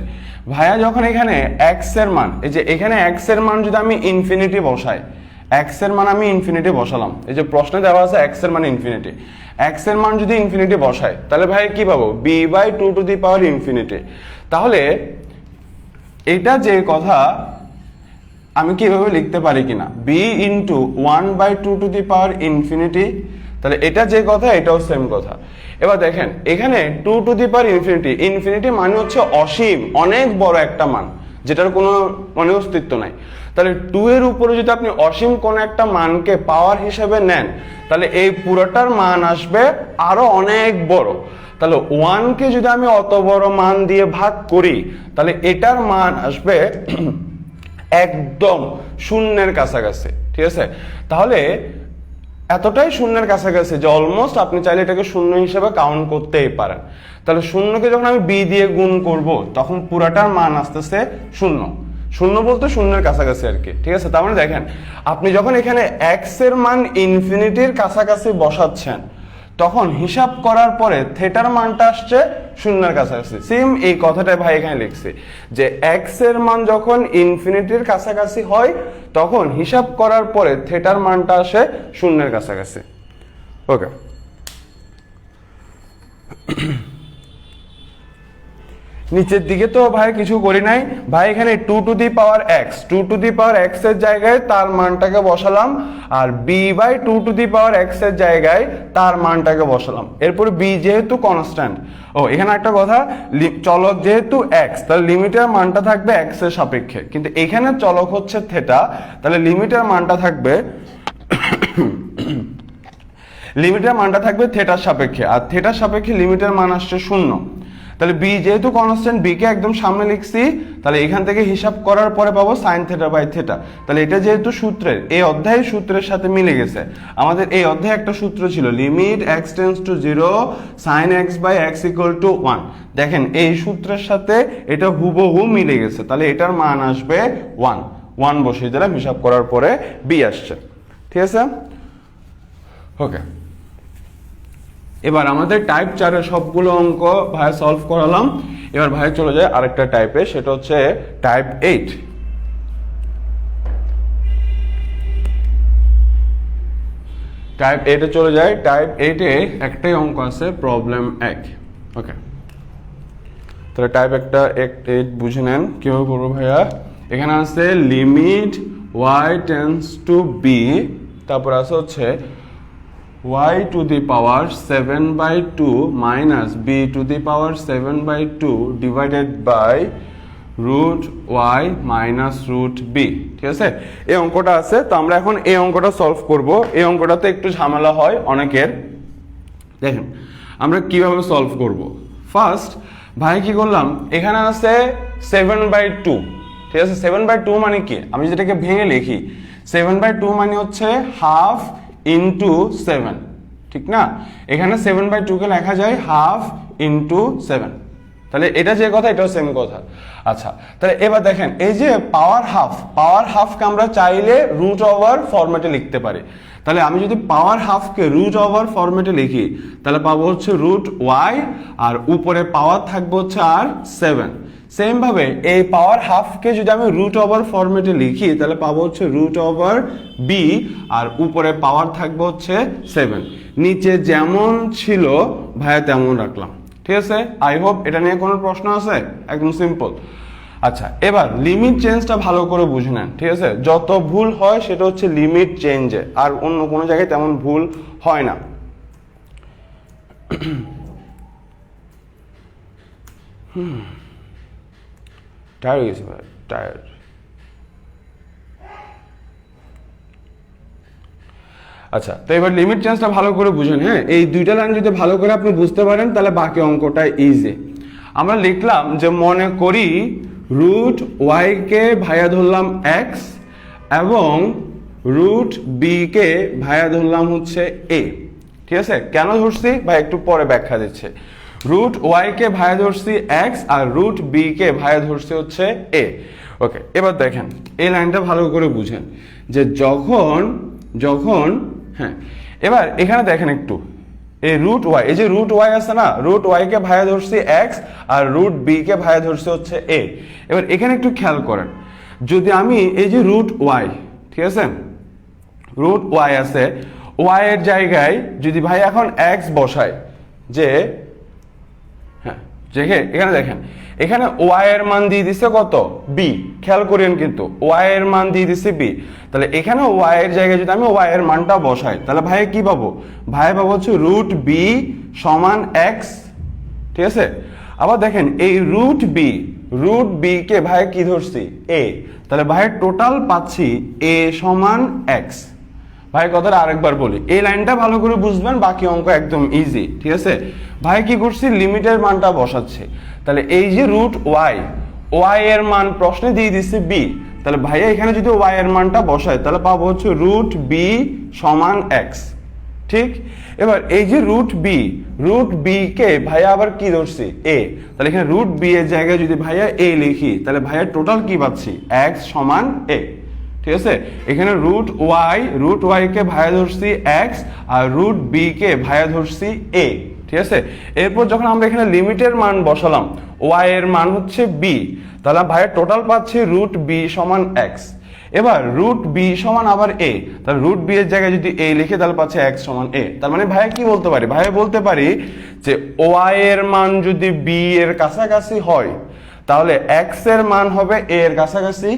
ভাইয়া, যখন এখানে x এর মান, এই যে এখানে x এর মান যদি আমি ইনফিনিটি বসাই, x এর মান আমি ইনফিনিটি বসালাম, এই যে প্রশ্নে দেওয়া আছে x এর মান ইনফিনিটি, x এর মান যদি ইনফিনিটি বসাই তাহলে ভাই কি পাবো? b by 2 to the power infinity. তাহলে এটা যে কথা আমি কিভাবে লিখতে পারি কিনা, b into 1 by 2 to the power infinity. তাহলে এটা যে কথা এটাও সেম কথা। এবার দেখেন এখানে 2 to the power infinity, infinity মানে হচ্ছে অসীম, অনেক বড় একটা মান যেটার কোনো মানে অস্তিত্ব নাই। তাহলে 2 এর উপরে যদি আপনি অসীম কোন একটা মানকে পাওয়ার হিসেবে নেন তাহলে এই পুরোটার মান আসবে আরো অনেক বড়। তাহলে 1 কে যদি আমি অত বড় মান দিয়ে ভাগ করি তাহলে এটার মান আসবে একদম 0-এর কাছাকাছি। ঠিক আছে, তাহলে এতটাই 0-এর কাছাকাছি যে অলমোস্ট আপনি চাইলে এটাকে 0 হিসেবে কাউন্ট করতেই পারেন। তাহলে 0কে যখন আমি b দিয়ে গুণ করব তখন পুরাটার মান আসতেছে 0। শূন্য বলতে শূন্যের কাছাকাছি আর কি, ঠিক আছে। তার মানে দেখেন আপনি যখন এখানে এক্স এর মান ইনফিনিটির কাছাকাছি বসাচ্ছেন তখন হিসাব করার পরে থেটার মানটা আসছে শূন্যের কাছাকাছি। সেম এই কথাটাই ভাই এখানে লিখছি যে এক্স এর মান যখন ইনফিনিটির কাছাকাছি হয় তখন হিসাব করার পরে থেটার মানটা আসে শূন্যের কাছাকাছি। ওকে, নিচের দিকে তো ভাই কিছু করি নাই ভাই, এখানে 2 to the power x, 2 to the power x এর জায়গায় তার মানটাকে বসালাম, আর B by 2 to the power x এর জায়গায় তার মানটাকে বসালাম। এরপর বি যেহেতু কনস্ট্যান্ট, ও এখানে একটা কথা, চলক যেহেতু এক্স তাহলে লিমিটের মানটা থাকবে এক্স এর সাপেক্ষে, কিন্তু এখানে চলক হচ্ছে থেটা, তাহলে লিমিটের মানটা থাকবে লিমিটের মানটা থাকবে থেটার সাপেক্ষে, আর থেটার সাপেক্ষে লিমিটের মান আসছে 0। তাহলে বি যেহেতু কনস্ট্যান্ট, বি কে একদম সামনে লিখছি, তাহলে এখান থেকে হিসাব করার পরে পাবো সাইন থেটা বাই থেটা। তাহলে এটা যেহেতু সূত্রের, এই অধ্যায়ের সূত্রের সাথে মিলে গেছে। আমাদের এই অধ্যায়ে একটা সূত্র ছিল limit x tends to 0 sin x by x equal to 1। দেখেন এই সূত্রের সাথে এটা হুবহু মিলে গেছে, তাহলে এটার মান আসবে 1। 1 বসিয়ে দিলাম, হিসাব করার পরে বি আসছে, ঠিক আছে। ওকে, এবার আমাদের টাইপ 4 এর সবগুলো অঙ্ক ভাই সলভ করালাম। এবার ভাই চলে যায় আরেকটা টাইপে, সেটা হচ্ছে টাইপ 8। টাইপ 8 এ চলে যায়। টাইপ 8 এ একটাই অঙ্ক আছে, প্রবলেম 1। ওকে, তাহলে টাইপ 8 বুঝে নেন কিভাবে করবো ভাইয়া। এখানে আছে limit y tends to b, তারপর আছে হচ্ছে y to the power 7/2 minus b to the power 7/2 divided by root y minus root b, ঠিক আছে। এই অঙ্কটা আছে, তো আমরা এখন এই অঙ্কটা সলভ করব। এই অঙ্কটাতে একটু ঝামেলা হয় অনেকের। দেখেন আমরা কিভাবে সলভ করব। ফার্স্ট ভাই কি করলাম, এখানে আছে 7/2, ঠিক আছে। 7/2 মানে কি, আমি যেটাকে ভেঙে লিখি 7/2 মানে হচ্ছে হাফ ইন্টু 7, ঠিক না। এখানে 7/2 কে লেখা যায় হাফ ইন্টু 7, তাহলে এটা যে কথা এটাও সেম কথা। আচ্ছা, তাহলে এবার দেখেন এই যে পাওয়ার হাফকে আমরা চাইলে রুট ওভার ফরম্যাটে লিখতে পারি। তাহলে আমি যদি পাওয়ার হাফকে রুট ওভার ফরম্যাটে লিখি তাহলে পাবো হচ্ছে রুট ওয়াই, আর উপরে পাওয়ার থাকবে হচ্ছে আর 7। সেম ভাবে এই পাওয়ার হাফকে যদি আমি রুট ওভার ফরম্যাটে লিখি তাহলে পাবো হচ্ছে রুট ওভার বি, আর উপরে পাওয়ার থাকবে হচ্ছে 7। নিচে যেমন ছিল ভাইয়া তেমন রাখলাম, ঠিক আছে। আই হোপ এটা নিয়ে কোনো প্রশ্ন আছে, একদম সিম্পল। আচ্ছা, এবার লিমিট চেঞ্জটা ভালো করে বুঝে নেন, ঠিক আছে। যত ভুল হয় সেটা হচ্ছে লিমিট চেঞ্জে, আর অন্য কোনো জায়গায় তেমন ভুল হয় না। টায়ার্ড হয়ে গেছে ভাই, টায়ার্ড। আচ্ছা, তো এবার লিমিট চেঞ্জটা ভালো করে বুঝেন। হ্যাঁ, এই দুইটা লাইন যদি ভালো করে আপনি বুঝতে পারেন তাহলে বাকি অঙ্কটা ইজি। আমরা লিখলাম যে মনে করি রুট ওয়াই কে ভাইয়া ধরলাম এক্স এবং রুট বি কে ভাইয়া ধরলাম হচ্ছে এ, ঠিক আছে। কেন ধরছি ভাই একটু পরে ব্যাখ্যা দিচ্ছে। রুট ওয়াই কে ভাইয়া ধরছি এক্স আর রুট বি কে ভাইয়া ধরছি হচ্ছে এ। ওকে, এবার দেখেন এই লাইনটা ভালো করে বুঝেন যে যখন হ্যাঁ, এবার এখানে দেখেন একটু এই রুট ওয়াই, এই যে রুট ওয়াই আছে না, রুট ওয়াই কে ভাইয়া ধরছি এক্স আর রুট বি কে ভাইয়া ধরছি হচ্ছে এ। এবার এখানে একটু খেয়াল করেন, যদি আমি এই যে রুট ওয়াই, ঠিক আছে, রুট ওয়াই আছে, ওয়াই এর জায়গায় যদি ভাই এখন এক্স বসাই, যে হ্যাঁ এখানে দেখেন এখানে ওয়াই এর মান দিয়ে দিছে কত, বি, খেয়াল করেন কিন্তু ওয়াই এর মান দিয়ে দিছে বি। তাহলে এখানে ওয়াই এর জায়গায় যদি আমি ওয়াই এর মানটা বসাই তাহলে ভাই কি পাবো, ভাই পাবো হচ্ছে রুট বি সমান এক্স, ঠিক আছে। আবার দেখেন এই রুট বি কে ভাই কি ধরছি, এ, তাহলে ভাই টোটাল পাচ্ছি এ সমান এক্স। ভাই কথাটা আরেকবার বলি, এই লাইনটা ভালো করে বুঝবেন, বাকি অঙ্ক একদম ইজি, ঠিক আছে। ভাই কি করছি, লিমিটের মানটা বসাচ্ছে, তাহলে এই যে রুট ওয়াই এর মান প্রশ্নে দিয়ে দিচ্ছে বি, তাহলে ভাইয়া এখানে যদি ওয়াই এর মানটা বসায় তাহলে পাবো হচ্ছে রুট বি সমান এক্স, ঠিক। এবার এই যে রুট বি কে ভাইয়া আবার কি ধরছি এ, তাহলে এখানে রুট বি এর জায়গায় যদি ভাইয়া এ লিখি তাহলে ভাইয়া টোটাল কি পাচ্ছি x সমান এ। ঠিক আছে, এখানে রুট ওয়াই কে ভাইয়া ধরছি x আর রুট বি কে ভাইয়া ধরছি এ। ঠিক আছে, এরপর যখন আমরা এখানে লিমিটের মান বসালাম y এর মান হচ্ছে b, তাহলে ভাইয়া টোটাল পাচ্ছি রুট বি সমান x। এবার রুট বি সমান আবার এ, তাহলে রুট বি এর জায়গায় যদি এ লিখে তাহলে পাচ্ছে x সমান এ। তার মানে ভাইয়া কি বলতে পারি, ভাইয়া বলতে পারি যে y এর মান যদি b এর কাছাকাছি হয় তাহলে x এর মান হবে a এর কাছাকাছি।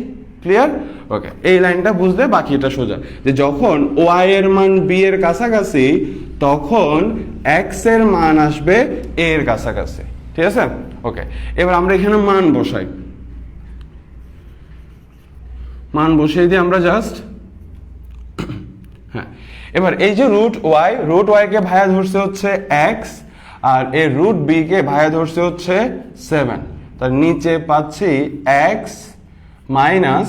ক্লিয়ার? ওকে, এই লাইনটা বুঝলে বাকি এটা সোজা, যে যখন y এর মান b এর কাছাকাছি তখন x এর মান আসবে a এর কাছাকাছি। ঠিক আছে, ওকে। এবার আমরা এখানে মান বসাই, মান বসিয়ে দিই আমরা জাস্ট। হ্যাঁ, এবার এই যে রুট ওয়াই কে ভাইয়া ধরছে হচ্ছে x আর এই রুট বি কে ভাইয়া ধরছে হচ্ছে 7, তার নিচে পাচ্ছি x মাইনাস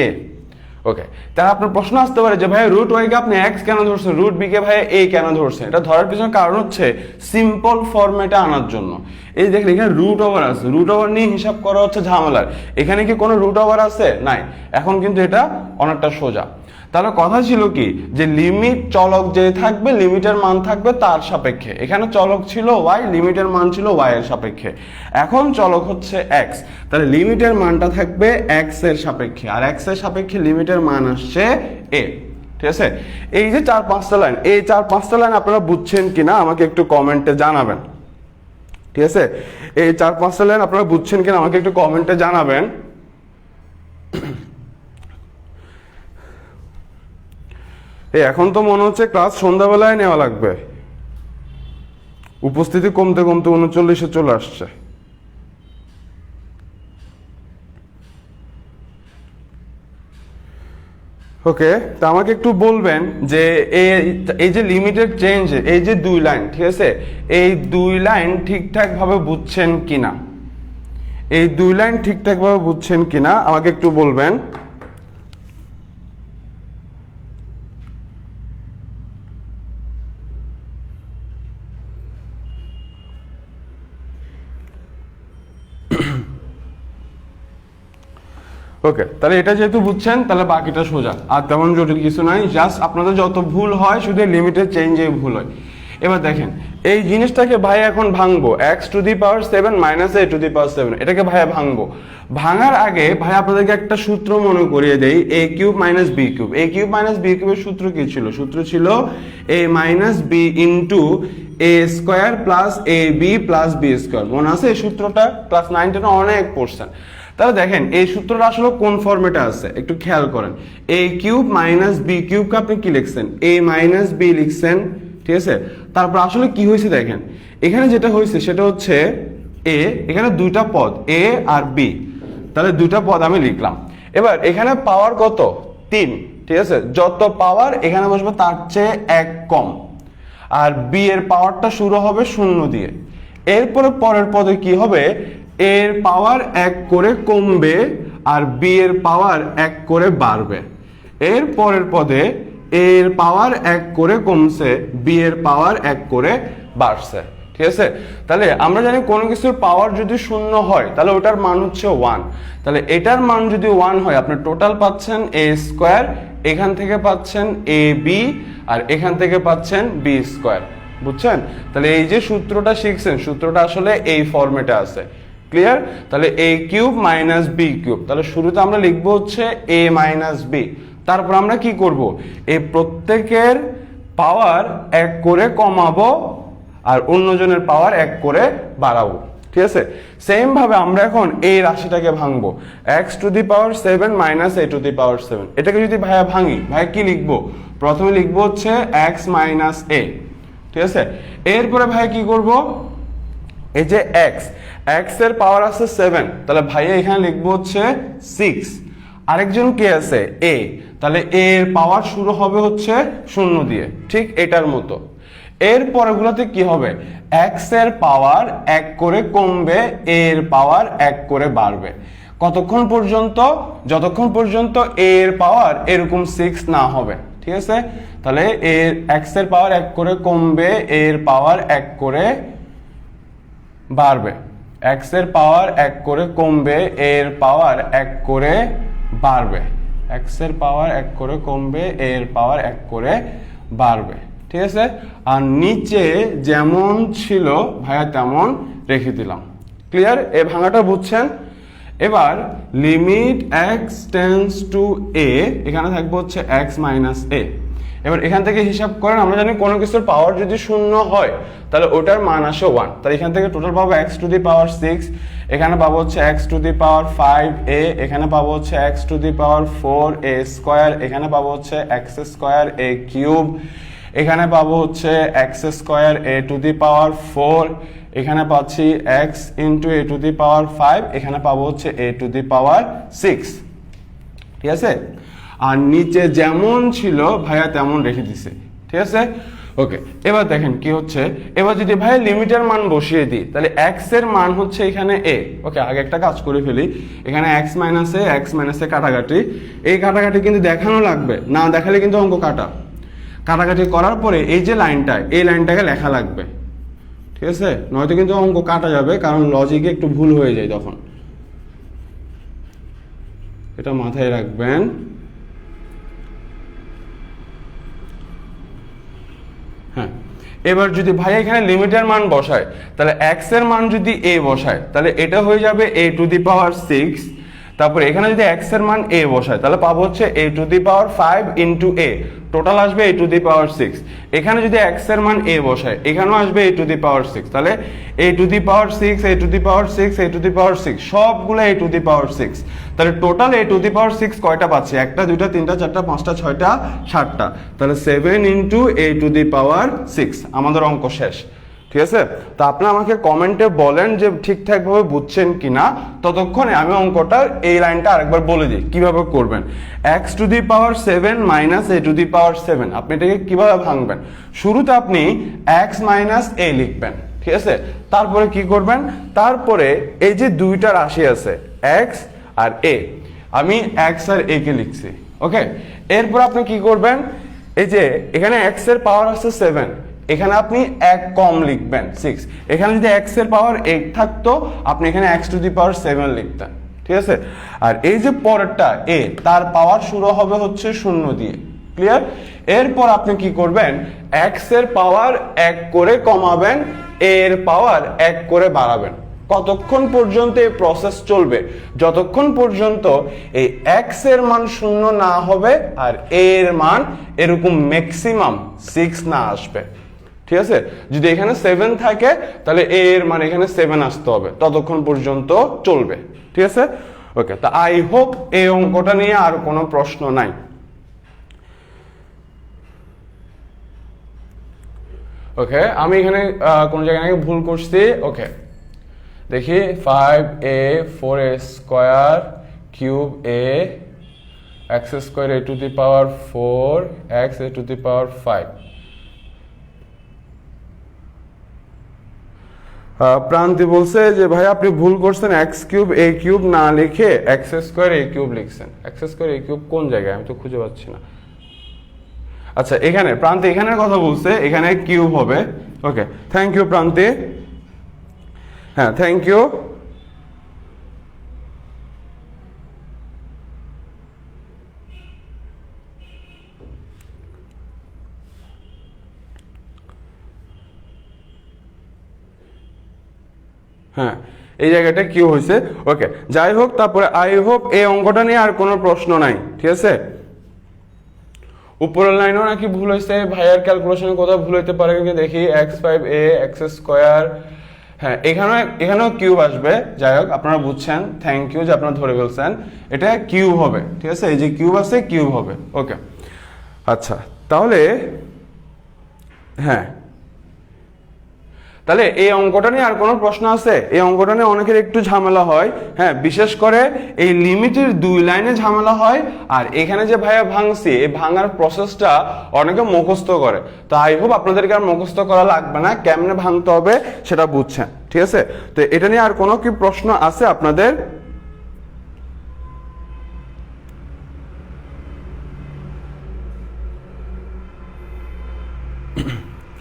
এ। ওকে, তাহলে আপনার প্রশ্ন আসতে পারে যে ভাই রুট ওয়াই কে আপনি x কেন ধরছেন, রুট বি কে ভাই a কেন ধরছেন? এটা ধরার পিছনে কারণ হচ্ছে সিম্পল ফরম্যাটে আনার জন্য। এই দেখেন এখানে রুট ওভার আছে, রুট ওভার নিয়ে হিসাব করা হচ্ছে ঝামেলার। এখানে কি কোনো রুট ওভার আছে? নাই। এখন কিন্তু এটা অনেকটা সোজা। তাহলে কথা ছিল কি, যে লিমিট চলক যে থাকবে লিমিটের মান থাকবে তার সাপেক্ষে। এখানে চলক ছিল y, লিমিটের মান ছিল y এর সাপেক্ষে। এখন চলক হচ্ছে x, তাহলে লিমিটের মানটা থাকবে x এর সাপেক্ষে, আর x এর সাপেক্ষে লিমিটের মান আসছে a। ঠিক আছে, এই যে 4-5টা লাইন, এই 4-5টা লাইন আপনারা বুঝছেন কিনা আমাকে একটু কমেন্টে জানাবেন। ঠিক আছে, এই 4-5টা লাইন আপনারা বুঝছেন কিনা আমাকে একটু কমেন্টে জানাবেন। এখন তো মনে হচ্ছে ক্লাস সন্ধ্যাবেলায় নেওয়া লাগবে, উপস্থিতি কমতে কমতে 39-এ চলে আসছে। ওকে, তা আমাকে একটু বলবেন যে এই যে লিমিটেড চেঞ্জ, এই যে 2 লাইন, ঠিক আছে, এই 2 লাইন ঠিকঠাক ভাবে বুঝছেন কিনা, এই 2 লাইন ঠিকঠাক ভাবে বুঝছেন কিনা আমাকে একটু বলবেন। ওকে, তাহলে এটা যেহেতু বুঝছেন তাহলে বাকিটা সোজা, আর তেমন জটিল কিছু নাই। জাস্ট আপনাদের যত ভুল হয় শুধু লিমিটের চেঞ্জে ভুল হয়। এবার দেখেন এই জিনিসটাকে ভাই এখন ভাঙবো, x⁻7 - a⁻7, এটাকে ভাইয়া ভাঙবো। ভাঙার আগে ভাই আপনাদেরকে একটা সূত্র মনে করিয়ে দেই, a³ - b³। a³ - b³ এর সূত্র কি ছিল? সূত্র ছিল a - b into a² plus ab plus b²। মনে আছে এই সূত্রটা? ক্লাস 9-10 অনেক পড়ছেন। তাহলে দেখেন এই সূত্রটা আসলে কোন ফরম্যাটে আছে একটু খেয়াল করেন। a³ - b³ কে আপনি কি লিখছেন? a - b লিখছেন। ঠিক আছে, তারপর আসলে কি হয়েছে দেখেন, এখানে যেটা হয়েছে সেটা হচ্ছে a, এখানে 2টা পদ a আর b, তাহলে 2টা পদ আমি লিখলাম। এবার এখানে পাওয়ার কত? 3। ঠিক আছে, যত পাওয়ার এখানে বসবে তার চেয়ে 1 কম, আর b এর পাওয়ারটা শুরু হবে 0 দিয়ে। এরপরে পরের পদে কি হবে, এর পাওয়ার 1 করে কমবে আর b এর পাওয়ার 1 করে বাড়বে। এর পরের পদে এর পাওয়ার 1 করে কমছে, b এর পাওয়ার 1 করে বাড়ছে। ঠিক আছে, তাহলে আমরা জানি কোনো কিছুর পাওয়ার যদি 0 হয় তাহলে ওটার মান হচ্ছে 1। তাহলে এটার মান যদি 1 হয় আপনি টোটাল পাচ্ছেন a², এখান থেকে পাচ্ছেন ab আর এখান থেকে পাচ্ছেন b²। বুঝছেন? তাহলে এই যে সূত্রটা শিখছেন, সূত্রটা আসলে এই ফরম্যাটে আছে। ক্লিয়ার? তাহলে a³ - b³, তাহলে শুরুতে আমরা লিখবো হচ্ছে a - b। তারপর আমরা কি করব, এই প্রত্যেকের পাওয়ার 1 করে কমাবো আর অন্যজনের পাওয়ার 1 করে বাড়াবো। ঠিক আছে, সেম ভাবে আমরা এখন এই রাশিটাকে ভাঙবো, x⁻7 - a⁻7। এটাকে যদি ভাইয়া ভাঙি, ভাইয়া কি লিখবো? প্রথমে লিখবো হচ্ছে x - a। ঠিক আছে, এরপরে ভাইয়া কি করব, এই যে x এর পাওয়ার আছে 7, তাহলে ভাইয়া এখানে লিখবো হচ্ছে 6। আরেকজন কে আছে? a, তাহলে a এর পাওয়ার শুরু হবে হচ্ছে 0 দিয়ে, ঠিক এটার মতো। এর পরেরগুলোতে কি হবে, x এর পাওয়ার 1 করে কমবে, a এর পাওয়ার 1 করে বাড়বে। কতক্ষণ পর্যন্ত? যতক্ষণ পর্যন্ত a এর পাওয়ার এরকম 6 না হবে। ঠিক আছে, তাহলে এর x এর পাওয়ার 1 করে কমবে, এর পাওয়ার 1 করে বাড়বে। x এর পাওয়ার 1 করে কমবে, এর পাওয়ার 1 করে বাড়বে। x এর পাওয়ার 1 করে কমবে, এর পাওয়ার 1 করে বাড়বে। ঠিক আছে, আর নিচে যেমন ছিল ভাইয়া তেমন রেখে দিলাম। ক্লিয়ার? এই ভাঙাটা বুঝছেন? এবার limit x tends two a, এখানে থাকবে হচ্ছে x মাইনাস a। এবার এখান থেকে হিসাব করেন, আমরা জানি কোনো কিছুর পাওয়ার যদি শূন্য হয় তাহলে ওটার মান আসে 1। তাহলে এখান থেকে টোটাল পাবো x টু দি পাওয়ার 6, এখানে পাবো হচ্ছে x to the power 5a, এখানে পাবো হচ্ছে x to the power 4a square, এখানে পাবো হচ্ছে x স্কয়ার a কিউব, এখানে পাবো হচ্ছে x square a to the power 4, এখানে পাচ্ছি x into a to the power 5, এখানে পাবো হচ্ছে a টু দি পাওয়ার 6। ঠিক আছে, আর নিচে যেমন ছিল ভাইয়া তেমন রেখে দিছে। ঠিক আছে, ওকে। এবার দেখেন কি হচ্ছে, এবার যদি ভাইয়া লিমিটের মান বসিয়ে দিই তাহলে x এর মান হচ্ছে এখানে a। ওকে, আগে একটা কাজ করে ফেলি, এখানে x মাইনাসে কাটাকাটি, এই কাটাকাটি কিন্তু দেখানো লাগবে, না দেখালে কিন্তু অঙ্ক কাটাকাটি করার পরে এই যে লাইনটা, এই লাইনটাকে লেখা লাগবে। ঠিক আছে, নয়তো কিন্তু অঙ্ক কাটা যাবে, কারণ লজিকে একটু ভুল হয়ে যায় তখন, এটা মাথায় রাখবেন। হ্যাঁ, এবার যদি ভাই এখানে লিমিটের মান বসায় তাহলে x এর মান যদি a বসায় তাহলে এটা হয়ে যাবে a টু দি পাওয়ার 6, তারপর এখানে যদি x এর মান a বসায় তাহলে পাবো হচ্ছে a to the power 5 into a, total আসবে a টু দি পাওয়ার 6। এখানে যদি x এর মান a বসায় এখানেও আসবে a টু দি পাওয়ার 6, তাহলে a to the power 6, a to the power 6, a to the power 6 সবগুলো a টু দি পাওয়ার 6। তাহলে total a to the power 6 কয়টা পাচ্ছি? 1 টা 2 টা 3 টা 4 টা 5 টা 6 টা 7 টা, তাহলে 7 into a to the power 6। আমাদের অঙ্ক শেষ। ঠিক আছে, তো আপনি আমাকে কমেন্টে বলেন যে ঠিকঠাকভাবে বুঝছেন কিনা, ততক্ষণে আমি অঙ্কটার এই লাইনটা আরেকবার বলে দিই কিভাবে করবেন। x to the power 7 minus a to the power 7, আপনি এটাকে কিভাবে ভাঙবেন? শুরুতে আপনি x মাইনাস a লিখবেন। ঠিক আছে, তারপরে কি করবেন? তারপরে এই যে দুইটা রাশি আছে x আর a, আমি x আর a কে লিখছি। ওকে, এরপর আপনি কি করবেন? এই যে এখানে x এর পাওয়ার আছে 7, এখানে আপনি 1 কম লিখবেন 6। এখানে যদি x এর পাওয়ার 8 থাকতো আপনি এখানে x টু দি পাওয়ার 7 লিখতেন। ঠিক আছে, আর এই যে পরেরটা a, তার পাওয়ার শুরু হবে হচ্ছে 0 দিয়ে। ক্লিয়ার? এরপর আপনি কি করবেন? x এর পাওয়ার 1 করে কমাবেন, a এর পাওয়ার 1 করে বাড়াবেন। কতক্ষণ পর্যন্ত এই প্রসেস চলবে? যতক্ষণ পর্যন্ত এই x এর মান 0 না হবে আর a এর মান এরকম ম্যাক্সিমাম 6 না আসবে। ঠিক আছে, যদি এখানে 7 থাকে তাহলে a এর মান এখানে 7 আসতে হবে, ততক্ষণ পর্যন্ত চলবে। ঠিক আছে, ওকে। তো আই হোপ এই অঙ্কটা নিয়ে আর কোনো প্রশ্ন নাই। ওকে, আমি এখানে কোন জায়গায় নাকি ভুল করছি। ওকে, দেখি 5a 4a square cube a x square a to the power 4 x a to the power 5। Pranti বলছে যে ভাই আপনি ভুল করছেন, x কিউব a কিউব না লিখে x স্কয়ার a কিউব লিখছেন। x স্কয়ার a কিউব কোন জায়গায়? আমি তো খুঁজে পাচ্ছি না। আচ্ছা, এখানে প্রান্তি এখানের কথা বলছে, এখানে কিউব হবে। ওকে, থ্যাংক ইউ প্রান্তি। হ্যাঁ, থ্যাংক ইউ। হ্যাঁ, এই জায়গাটা কি হয়েছে? ওকে, যাই হোক, তারপরে আই হোপ এই অঙ্কটা নিয়ে আর কোনো প্রশ্ন নাই। ঠিক আছে, উপরের লাইনও নাকি ভুল হয়েছে, ভাইয়ার ক্যালকুলেশনে কোথাও ভুল হইতে পারে কিন্তু দেখি x5a x স্কয়ার। হ্যাঁ, এখানেও কিউব আসবে। যাই হোক, আপনারা বুঝছেন, থ্যাংক ইউ যে আপনারা ধরে ফেলছেন, এটা কিউব হবে। ঠিক আছে, এই যে কিউব আছে, কিউব হবে। ওকে, আচ্ছা, তাহলে হ্যাঁ, তাহলে এই অঙ্কটা নিয়ে আর কোনো প্রশ্ন আছে? এই অঙ্কটা নিয়ে অনেকের একটু ঝামেলা হয়। হ্যাঁ, বিশেষ করে এই লিমিটের 2 লাইনে ঝামেলা হয়, আর এখানে যে ভাইয়া ভাঙছি, এই ভাঙার প্রসেসটা অনেকে মুখস্থ করে। তো আই হোপ আপনাদেরকে আর মুখস্থ করা লাগবে না, কেমনে ভাঙতে হবে সেটা বুঝছেন। ঠিক আছে, তো এটা নিয়ে আর কোনো কি প্রশ্ন আছে আপনাদের?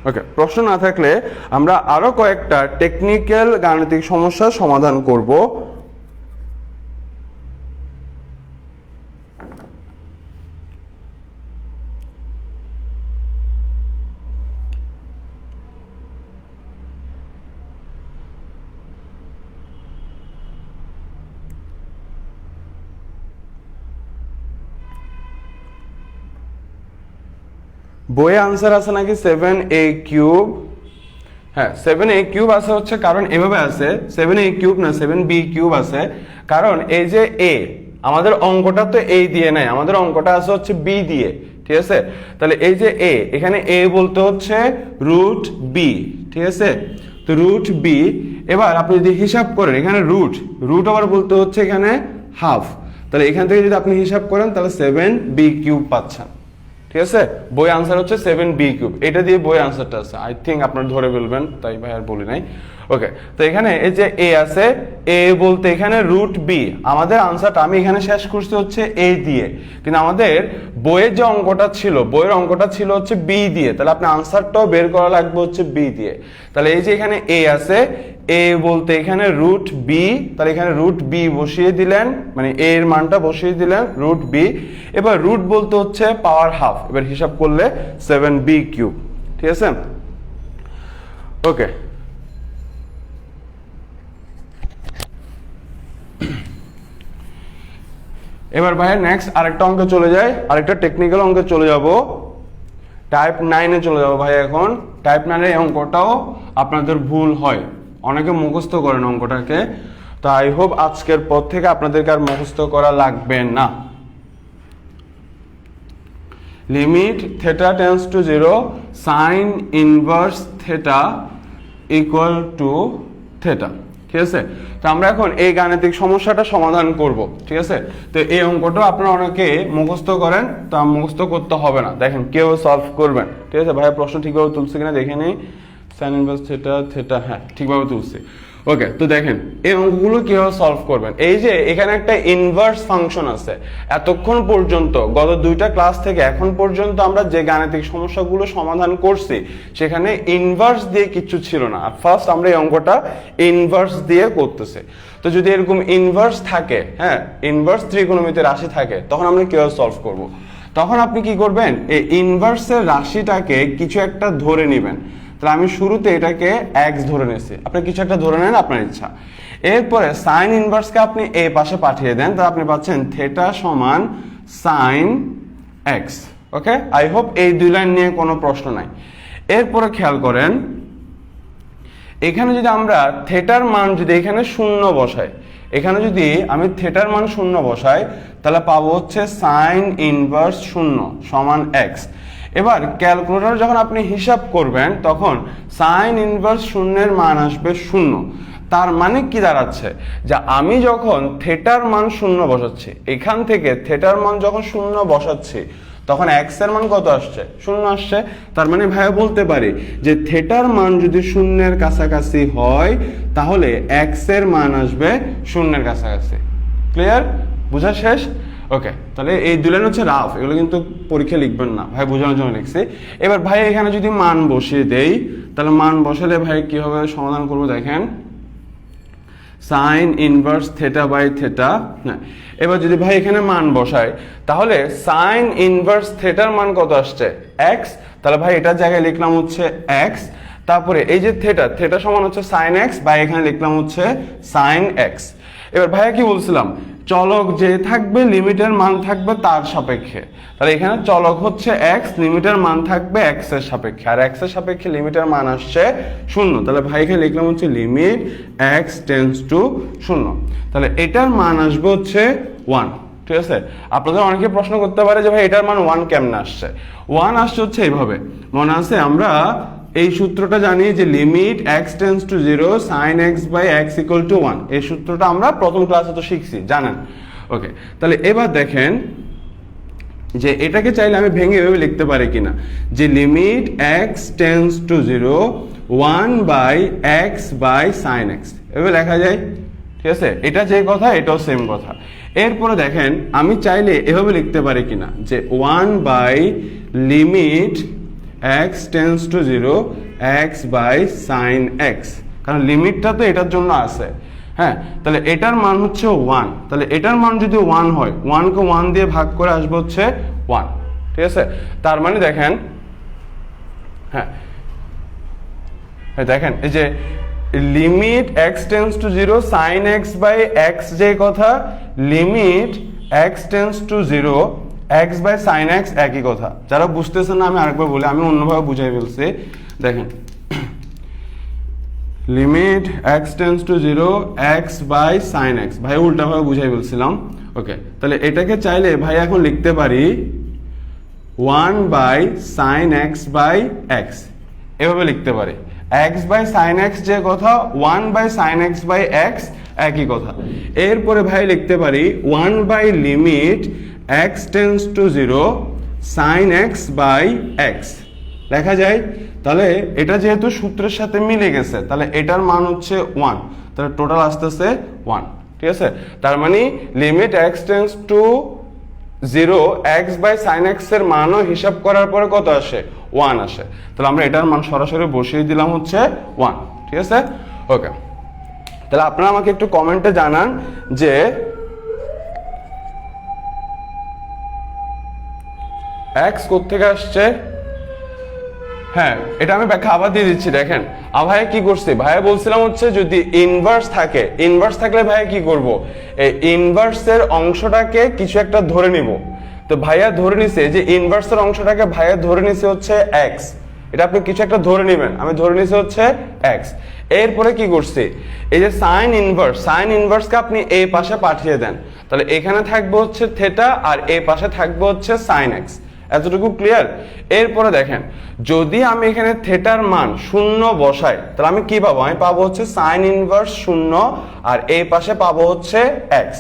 ওকে, প্রশ্ন না থাকলে আমরা আরো কয়েকটা টেকনিক্যাল গাণিতিক সমস্যার সমাধান করব। বইয়ে আনসার আছে নাকি 7a³ হ্যাঁ 7a³ আছে, হচ্ছে কারণ এভাবে আছে 7a³ না 7b³ আছে, কারণ এই যে a আমাদের অঙ্কটা তো a দিয়ে নাই, আমাদের অঙ্কটা আছে হচ্ছে b দিয়ে, ঠিক আছে। তাহলে এই যে a, এখানে a বলতে হচ্ছে রুট b, ঠিক আছে। তো রুট b, এবার আপনি যদি হিসাব করেন এখানে রুট আবার বলতে হচ্ছে এখানে হাফ, তাহলে এখান থেকে যদি আপনি হিসাব করেন তাহলে 7b³ পাচ্ছেন, ঠিক আছে। বই আনসার হচ্ছে 7b³, এটা দিয়ে বই আনসারটা আছে, আই থিঙ্ক আপনারা ধরে ফেলবেন, তাই ভাই আর বলি নাই। ওকে, তো এখানে এই যে a আছে, a বলতে এখানে রুট b, আমাদের আনসারটা আমি এখানে শেষ করছি হচ্ছে a দিয়ে, কিন্তু আমাদের বইয়ের যে অঙ্কটা ছিল, বইয়ের অঙ্কটা ছিল হচ্ছে b দিয়ে, তাহলে আপনি আনসারটাও বের করা লাগবে হচ্ছে b দিয়ে। তাহলে এই যে এখানে a আছে, a বলতে এখানে রুট b, তাহলে এখানে রুট b বসিয়ে দিলেন, মানে a এর মানটা বসিয়ে দিলেন রুট b। এবার রুট বলতে হচ্ছে পাওয়ার হাফ, এবার হিসাব করলে 7b³, ঠিক আছে। ওকে, এবার ভাই নেক্সট আরেকটা অঙ্কে চলে যায়, আরেকটা টেকনিক্যাল অঙ্কে চলে যাব, টাইপ 9-এ চলে যাব ভাই। এখন টাইপ 9-এর অঙ্কটাও আপনাদের ভুল হয়, অনেকে মুখস্থ করেন অঙ্কটাকে, তো আই হোপ আজকের পর থেকে আপনাদেরকে আর মুখস্থ করা লাগবে না। Limit theta tends to 0 sign inverse theta equal to theta, ঠিক আছে। তো আমরা এখন এই গাণিতিক সমস্যাটা সমাধান করব, ঠিক আছে। তো এই অঙ্কটা আপনারা অনেকে মুখস্থ করেন, তা মুখস্থ করতে হবে না, দেখেন কেউ সলভ করবেন, ঠিক আছে। ভাইয়া প্রশ্ন ঠিকভাবে তুলছে কিনা দেখে নেই, সাইন ইনভার্স থিটা হ্যাঁ ঠিকভাবে তুলছে। ওকে, তো দেখেন এই অঙ্কগুলো কিভাবে সলভ করবেন। এই যে এখানে একটা ইনভার্স ফাংশন আছে, এতক্ষণ পর্যন্ত গত 2টা ক্লাস থেকে এখন পর্যন্ত আমরা যে গাণিতিক সমস্যাগুলো সমাধান করছি সেখানে ইনভার্স দিয়ে কিছু ছিল না, ফার্স্ট আমরা এই অঙ্কটা ইনভার্স দিয়ে করতেছি। তো যদি এরকম ইনভার্স থাকে, হ্যাঁ ইনভার্স ত্রিকোণমিতির রাশি থাকে, তখন আমরা কিভাবে সলভ করব। তখন আপনি কি করবেন, এই ইনভার্সের রাশিটাকে কিছু একটা ধরে নেবেন। তাহলে আমি শুরুতে এটাকে x ধরে নিয়েছি, আপনি কিছু একটা ধরে নেন আপনার ইচ্ছা। এরপরে সাইন ইনভার্সকে আপনি এই পাশে পাঠিয়ে দেন, তাহলে আপনি পাচ্ছেন থিটা সমান sine x। Okay, I hope এই 2 লাইন নিয়ে কোনো প্রশ্ন নাই। এরপরে খেয়াল করেন এখানে যদি আমরা থিটার মান যদি এখানে 0 বসাই, এখানে যদি আমি থিটার মান 0 বসাই তাহলে পাবো হচ্ছে সাইন ইনভার্স 0 সমান x। এবার ক্যালকুলেটর যখন আপনি হিসাব করবেন তখন সাইন ইনভার্স 0-এর মান আসবে 0। তার মানে কি দাঁড়াচ্ছে, যে আমি যখন থিটার মান 0 বসাচ্ছি, এখান থেকে থিটার মান যখন 0 বসাচ্ছি তখন x এর মান কত আসছে, 0 আসছে। তার মানে ভাইয়া বলতে পারি যে থিটার মান যদি 0-এর কাছাকাছি হয় তাহলে x এর মান আসবে 0-এর কাছাকাছি। ক্লিয়ার, বোঝা শেষ? ওকে, তাহলে এই 2 লাইন হচ্ছে রাফ, এগুলো কিন্তু পরীক্ষা লিখবেন না, ভাই বোঝানোর জন্য লিখছি। এবার ভাই এখানে যদি মান বসিয়ে দেই তাহলে মান বসালে ভাই কিভাবে সমাধান করব দেখেন, sine inverse theta by theta. হ্যাঁ, এবার যদি ভাই এখানে মান বসাই তাহলে সাইন ইনভার্স থিটার মান কত আসছে, x। তাহলে ভাই এটার জায়গায় লিখলাম হচ্ছে x, তারপরে এই যে থিটা সমান হচ্ছে সাইন x, বা এখানে লিখলাম হচ্ছে সাইন x। এবার ভাইয়া কি বলছিলাম, চলক যে থাকবে লিমিটের মান থাকবে তার সাপেক্ষে, তাহলে এখানে চলক হচ্ছে x, লিমিটের মান থাকবে x এর সাপেক্ষে, আর x এর সাপেক্ষে লিমিটের মান আসছে 0। তাহলে ভাই এখানে লিখলাম হচ্ছে লিমিট x টেন্ডস টু 0, তাহলে এটার মান আসবে হচ্ছে 1, ঠিক আছে। আপনাদের অনেকে প্রশ্ন করতে পারে যে ভাই এটার মান 1 কেমনে আসছে। 1 আসছে হচ্ছে এইভাবে, মনে আছে আমরা এই সূত্রটা জানি যে limit x tends to 0 sin x by x equal to 1, এই সূত্রটা আমরা প্রথম ক্লাসে তো শিখছি, জানেন। ওকে, তাহলে এবার দেখেন যে এটাকে চাইলে আমি ভেঙে এভাবে লিখতে পারি কিনা, যে limit x tends to 0 1 by x by sin x, এভাবে লেখা যায়, ঠিক আছে। এটা যে কথা এটাও সেম কথা। এরপরে দেখেন আমি চাইলে এভাবে লিখতে পারি কিনা, যে 1 by limit x tends to 0 x by sine x, কারণ লিমিটটা তো এটার জন্য আছে। হ্যাঁ, তাহলে এটার মান হচ্ছে 1, তাহলে এটার মান যদি 1 হয় 1 কে 1 দিয়ে ভাগ করে আসবে হচ্ছে 1, ঠিক আছে। তার মানে দেখেন, হ্যাঁ দেখেন এই যে limit x tends to 0 sine x by x, যে কথা limit x tends to 0 x by sine x একই কথা। যারা বুঝতেছেন না আমি আরেকবার বলি, আমি অন্যভাবে বুঝাই ফেলছি। দেখেন limit x tends to 0 x by sine x, ভাই উল্টাভাবে বুঝাই বলছিলাম। ওকে, তাহলে এটাকে চাইলে ভাই এখন লিখতে পারি 1 by sine x by x, এভাবে লিখতে পারি। এক্স বাই সাইন এক্স যে কথা, 1 by sine x by x একই কথা। এরপরে ভাই লিখতে পারি 1 by limit x tends to 0 sine x by x, লেখা যায়। তাহলে এটা যেহেতু সূত্রের সাথে মিলে গেছে, তাহলে এটার মান হচ্ছে 1, তাহলে টোটাল আসতেছে 1, ঠিক আছে। তার মানে limit x tends to 0 x by sine x এর মানও হিসাব করার পরে কত আসে, 1 আসে। তাহলে আমরা এটার মান সরাসরি বসিয়ে দিলাম হচ্ছে 1, ঠিক আছে। ওকে, তাহলে আপনারা আমাকে একটু কমেন্টে জানান যে এক্স কোত্থেকে আসছে। হ্যাঁ, এটা আমি ব্যাখ্যা আবার দিয়ে দিচ্ছি। দেখেন ভাইয়া কি করছে, ভাইয়া বলছিলাম হচ্ছে যদি ইনভার্স থাকে, ইনভার্স থাকলে ভাইয়া কি করব, এই ইনভার্সের অংশটাকে কিছু একটা ধরে নিব। তো ভাইয়া ধরে নিছে যে ইনভার্সের অংশটাকে ভাইয়া ধরে নিছে হচ্ছে এক্স, এটা আপনি কিছু একটা ধরে নেবেন, আমি ধরে নিছি হচ্ছে এক্স। এরপরে কি করছি, এই যে সাইন ইনভার্স, সাইন ইনভার্সকে আপনি এই পাশে পাঠিয়ে দেন, তাহলে এখানে থাকবে হচ্ছে থেটা আর এই পাশে থাকবে হচ্ছে সাইন এক্স। এতটুকু ক্লিয়ার। এরপরে দেখেন যদি আমি এখানে থেটার মান 0 বসাই, তাহলে আমি কি পাবো, আমি পাবো হচ্ছে সাইন ইনভার্স 0 আর এই পাশে পাবো হচ্ছে এক্স।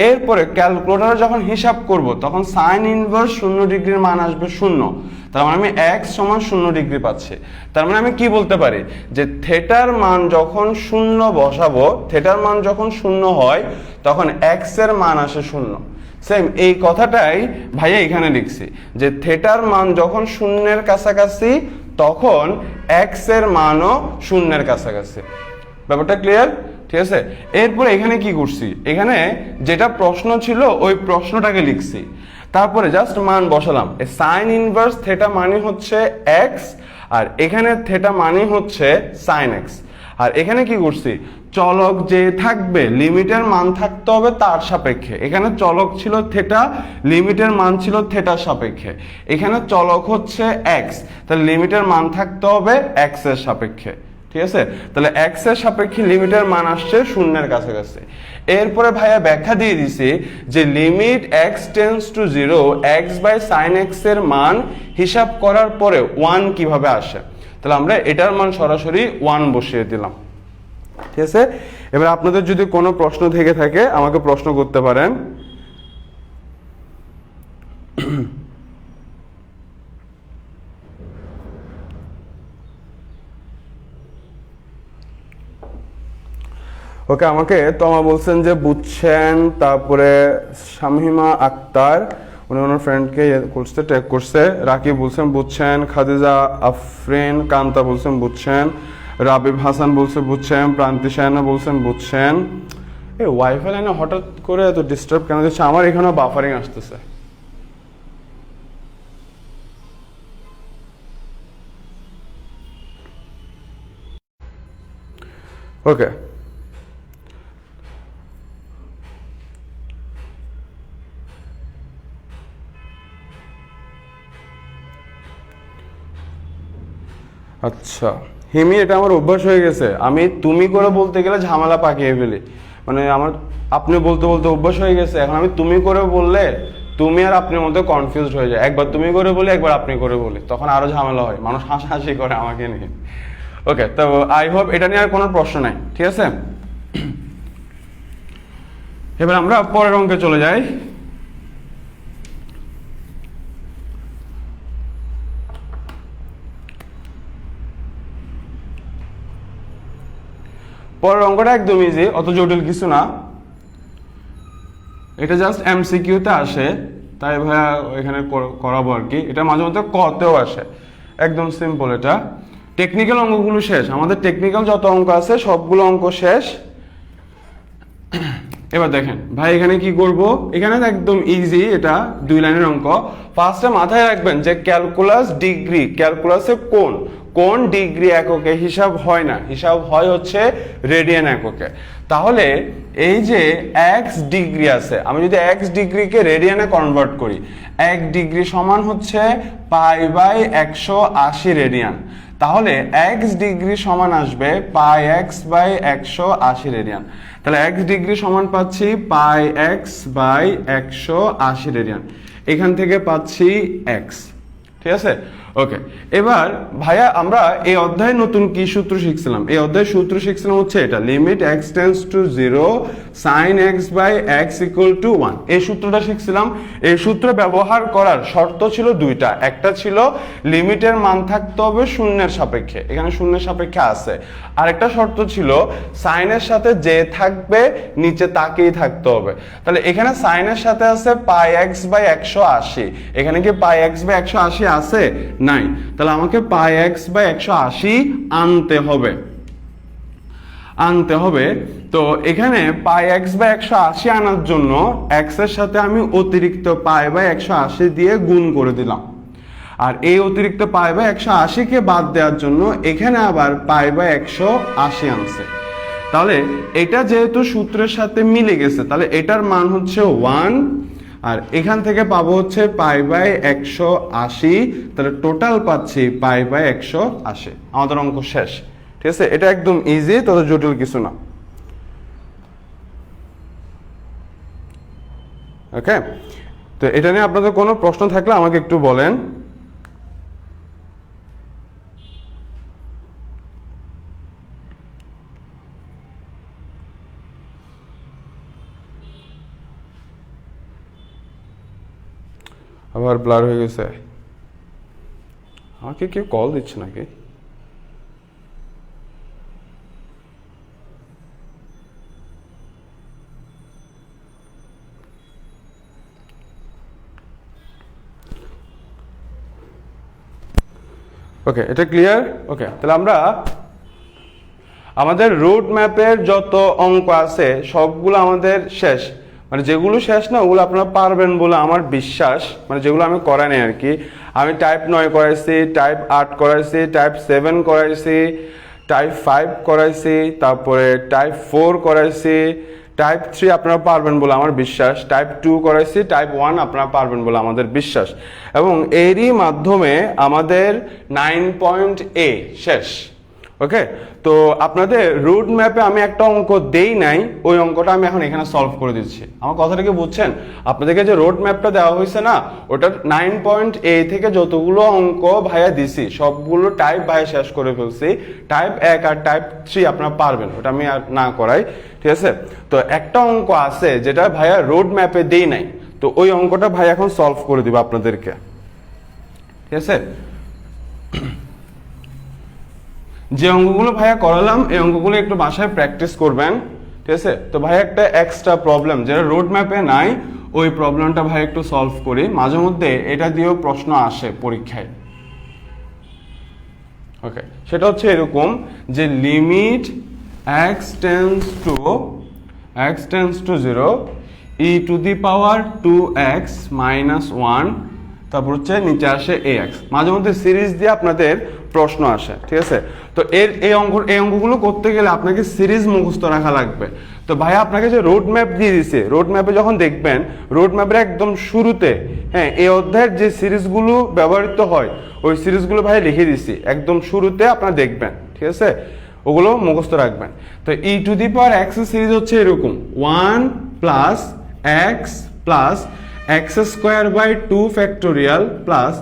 এরপরে ক্যালকুলেটরে যখন হিসাব করব তখন সাইন ইনভার্স 0 ডিগ্রির মান আসবে 0, তার মানে আমি এক্স সমান 0 ডিগ্রি পাচ্ছি। তার মানে আমি কি বলতে পারি যে থেটার মান যখন 0 বসাবো, থেটার মান যখন 0 হয় তখন এক্স এর মান আসে 0। সেম এই কথাটাই ভাইয়া এখানে লিখছি যে থেটার মান যখন 0-এর কাছাকাছি তখন এক্স এর মানও 0-এর কাছাকাছি। ব্যাপারটা ক্লিয়ার, ঠিক আছে। এরপরে এখানে কি করছি, এখানে যেটা প্রশ্ন ছিল ওই প্রশ্নটাকে লিখছি, তারপরে জাস্ট মান বসালাম। সাইন ইনভার্স থেটা মানে হচ্ছে এক্স আর এখানে থেটা মানে হচ্ছে সাইন এক্স। আর এখানে কি করছি, চলক যে থাকবে লিমিটের মান থাকতে হবে তার সাপেক্ষে। এখানে চলক ছিল থেটা, লিমিটের মান ছিল থেটার সাপেক্ষে। এখানে চলক হচ্ছে এক্স, তাহলে লিমিটের মান থাকতে হবে এক্স এর সাপেক্ষে, ঠিক আছে। তাহলে এক্স এর সাপেক্ষে লিমিটের মান আসছে 0-এর কাছাকাছি। এরপরে ভাইয়া ব্যাখ্যা দিয়ে দিছি যে limit x tends to 0 x by sine x এর মান হিসাব করার পরে 1 কিভাবে আসে। তাহলে আমরা এটার মান সরাসরি 1 বসিয়ে দিলাম, ঠিক আছে। এবার আপনাদের যদি কোনো প্রশ্ন থেকে থাকে আমাকে প্রশ্ন করতে পারেন। ওকে, আমাকে তমা বলছেন যে বুঝছেন, তারপরে শামিমা আক্তার উনি ওনার ফ্রেন্ডকে করছে, ট্যাগ করছে। রাকিব বলছেন বুঝছেন, খাদিজা আফরিন কান্তা বলছেন বুঝছেন, রাবিব হাসান বলছে বুঝছেন, প্রান্তি সায়না বলছেন বুঝছেন। এই ওয়াইফাই লাইনে হঠাৎ করে এত ডিস্টার্ব কেন দিচ্ছে, আমার এখানে বাফারিং আসতেছে। ওকে, আচ্ছা হিমি, এটা আমার অভ্যাস হয়ে গেছে, আমি তুমি করে বলতে গেলে ঝামেলা পাকিয়ে ফেলি। মানে আমার আপনি বলতে বলতে অভ্যাস হয়ে গেছে, এখন আমি তুমি করে বললে তুমি আর আপনির মধ্যে কনফিউজড হয়ে যায়। একবার তুমি করে বলি, একবার আপনি করে বলি, তখন আরো ঝামেলা হয়, মানুষ হাসাহাসি করে আমাকে নিয়ে। ওকে, তো আই হোপ এটা নিয়ে আর কোনো প্রশ্ন নাই, ঠিক আছে। এবার আমরা পরের অঙ্কে চলে যাই। পরের অঙ্কটা একদম ইজি, অত জটিল কিছু না, এটা জাস্ট এমসিকিউতে আসে, তাই ভাইয়া এখানে করাবো আর কি। এটা মাঝে মধ্যে কতেও আসে। একদম সিম্পল। এটা টেকনিক্যাল অঙ্কগুলো শেষ, আমাদের টেকনিক্যাল যত অঙ্ক আছে সবগুলো অঙ্ক শেষ। এবার দেখেন ভাই এখানে কি করব, এখানে একদম ইজি, এটা 2 লাইনের অঙ্ক। ফার্স্টে মাথায় রাখবেন যে ক্যালকুলাস ডিগ্রি, ক্যালকুলাসে কোন ডিগ্রি এককে হিসাব হয় না, হিসাব হয় হচ্ছে রেডিয়ান এককে। তাহলে এই যে এক্স ডিগ্রি আছে, আমি যদি এক্স ডিগ্রিকে রেডিয়ানে কনভার্ট করি, 1 ডিগ্রি সমান হচ্ছে π/180 রেডিয়ান। তাহলে এক্স ডিগ্রি সমান আসবে πx/180 রেডিয়ান। তাহলে এক্স ডিগ্রি সমান পাচ্ছি πx/180 রেডিয়ান, এখান থেকে পাচ্ছি এক্স। ঠিক আছে, ওকে। এবার ভাইয়া আমরা এই অধ্যায়ে নতুন কি সূত্র শিখছিলাম? এই অধ্যায়ে সূত্র শিখছিলাম হচ্ছে এটা, limit x tends to 0 sin x/x = 1। এই সূত্রটা শিখছিলাম। এই সূত্র ব্যবহার করার শর্ত ছিল 2টা। একটা ছিল লিমিটের মান থাকতে হবে শূন্যের সাপেক্ষে, এখানে শূন্যের সাপেক্ষে আছে। আরেকটা শর্ত ছিল সাইনের সাথে যে থাকবে নিচে তাকেই থাকতে হবে। তাহলে এখানে সাইনের সাথে আছে πx/180, এখানে কি πx/180 আছে? নাই। তাহলে আমাকে πx/180 আনতে হবে। তো এখানে πx/180 আনার জন্য x এর সাথে আমি অতিরিক্ত π/180 দিয়ে গুণ করে দিলাম, আর এই অতিরিক্ত π/180 কে বাদ দেওয়ার জন্য এখানে আবার π/180 আনছে। তাহলে এটা যেহেতু সূত্রের সাথে মিলে গেছে, তাহলে এটার মান হচ্ছে 1, আর এখান থেকে পাবো হচ্ছে π/180। তাহলে টোটাল পাচ্ছি π/180। আমাদের অঙ্ক শেষ। ঠিক আছে, এটা একদম ইজি, তত জটিল কিছু না। ওকে, তো এটা নিয়ে আপনাদের কোনো প্রশ্ন থাকলে আমাকে একটু বলেন। আবার ব্লার হয়ে গেছে, আমাকে কেউ কল দিচ্ছে নাকি? ওকে, এটা ক্লিয়ার? ওকে, তাহলে আমরা আমাদের রুট ম্যাপের যত অঙ্ক আছে সবগুলো আমাদের শেষ। মানে যেগুলো শেষ না ওগুলো আপনারা পারবেন বলে আমার বিশ্বাস, মানে যেগুলো আমি করাই নাই আর কি। আমি টাইপ 9 করাইছি, টাইপ 8 করাইছি, টাইপ 7 করাইছি, টাইপ 5 করাইছি, তারপরে টাইপ 4 করাইছি, টাইপ 3 আপনারা পারবেন বলে আমার বিশ্বাস, টাইপ 2 করাইছি, টাইপ 1 আপনারা পারবেন বলে আমাদের বিশ্বাস। এবং এরই মাধ্যমে আমাদের 9.A শেষ। ওকে, তো আপনাদের রুট ম্যাপে আমি একটা অঙ্ক দেই নাই, ওই অঙ্কটা আমি এখন এখানে সলভ করে দিচ্ছি। আমার কথাটা কি বুঝছেন? আপনাদেরকে যে রোড ম্যাপটা দেওয়া হয়েছে না, ওটা 9.A থেকে যতগুলো অঙ্ক ভাইয়া দিছি সবগুলো টাইপ ভাইয়া শেষ করে ফেলছি। টাইপ 1 আর টাইপ 3 আপনারা পারবেন, ওটা আমি আর না করাই। ঠিক আছে, তো একটা অঙ্ক আছে যেটা ভাইয়া রোড ম্যাপে দেই নাই, তো ওই অঙ্কটা ভাই এখন সলভ করে দিব আপনাদেরকে। ঠিক আছে, যে অঙ্কগুলো ভাইয়া করালাম এই অঙ্কগুলো একটু বাসায় প্র্যাকটিস করবেন। ঠিক আছে, তো ভাইয়া একটা এক্সট্রা প্রবলেম যেটা রোড ম্যাপে নাই, ওই প্রবলেমটা ভাই একটু সলভ করি। মাঝে মধ্যে এটা দিয়েও প্রশ্ন আসে পরীক্ষায়। ওকে, সেটা হচ্ছে এরকম যে limit x tends to 0 e⁻²x - 1, তারপর হচ্ছে নিচে আসে ax। মাঝে মধ্যে সিরিজ দিয়ে আপনাদের প্রশ্ন আসে। ঠিক আছে, তো এই অঙ্কগুলো করতে গেলে আপনাকে সিরিজ মুখস্থ রাখা লাগবে। তো ভাইয়া আপনাকে যে রোড ম্যাপ দিয়ে দিছে, রোড ম্যাপে যখন দেখবেন রোড ম্যাপের একদম শুরুতে, হ্যাঁ, এই অধ্যায়ের যে সিরিজগুলো ব্যবহৃত হয় ওই সিরিজগুলো ভাই লিখে দিছি একদম শুরুতে, আপনারা দেখবেন। ঠিক আছে, ওগুলো মুখস্থ রাখবেন। তো e⁻x সিরিজ হচ্ছে এরকম 1 + x + x² / 2 factorial plus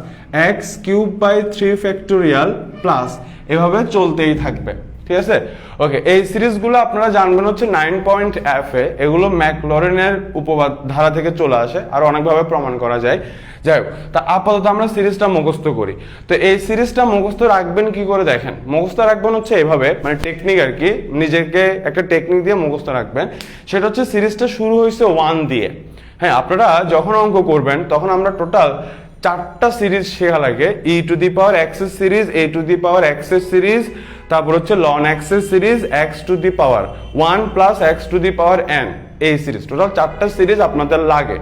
x³ / 3 factorial plus, এভাবে চলতেই থাকবে। ঠিক আছে, ওকে। এই সিরিজগুলো আপনারা জানবেন হচ্ছে 9.F এ, এগুলো ম্যাকলরেনের উপধারা থেকে চলে আসে, আর অনেকভাবে প্রমাণ করা যায়। যাই হোক, তা আপাতত আমরা সিরিজটা মুখস্থ করি। তো এই সিরিজটা মুখস্থ রাখবেন কি করে দেখেন, মুখস্থ রাখবেন হচ্ছে এভাবে, মানে টেকনিক আর কি, নিজেকে একটা টেকনিক দিয়ে মুখস্থ রাখবেন। সেটা হচ্ছে সিরিজটা শুরু হয়েছে 1 দিয়ে। হ্যাঁ, আপনারা যখন অঙ্ক করবেন তখন আমরা টোটাল 4টা সিরিজ শেখা লাগে, ই টু দি পাওয়ার এক্স এর series, A two the power x এর সিরিজ, তারপর হচ্ছে লন এক্স এর series, x two the power 1 plus x two the power n, এই সিরিজ। টোটাল 4টা সিরিজ আপনাদের লাগে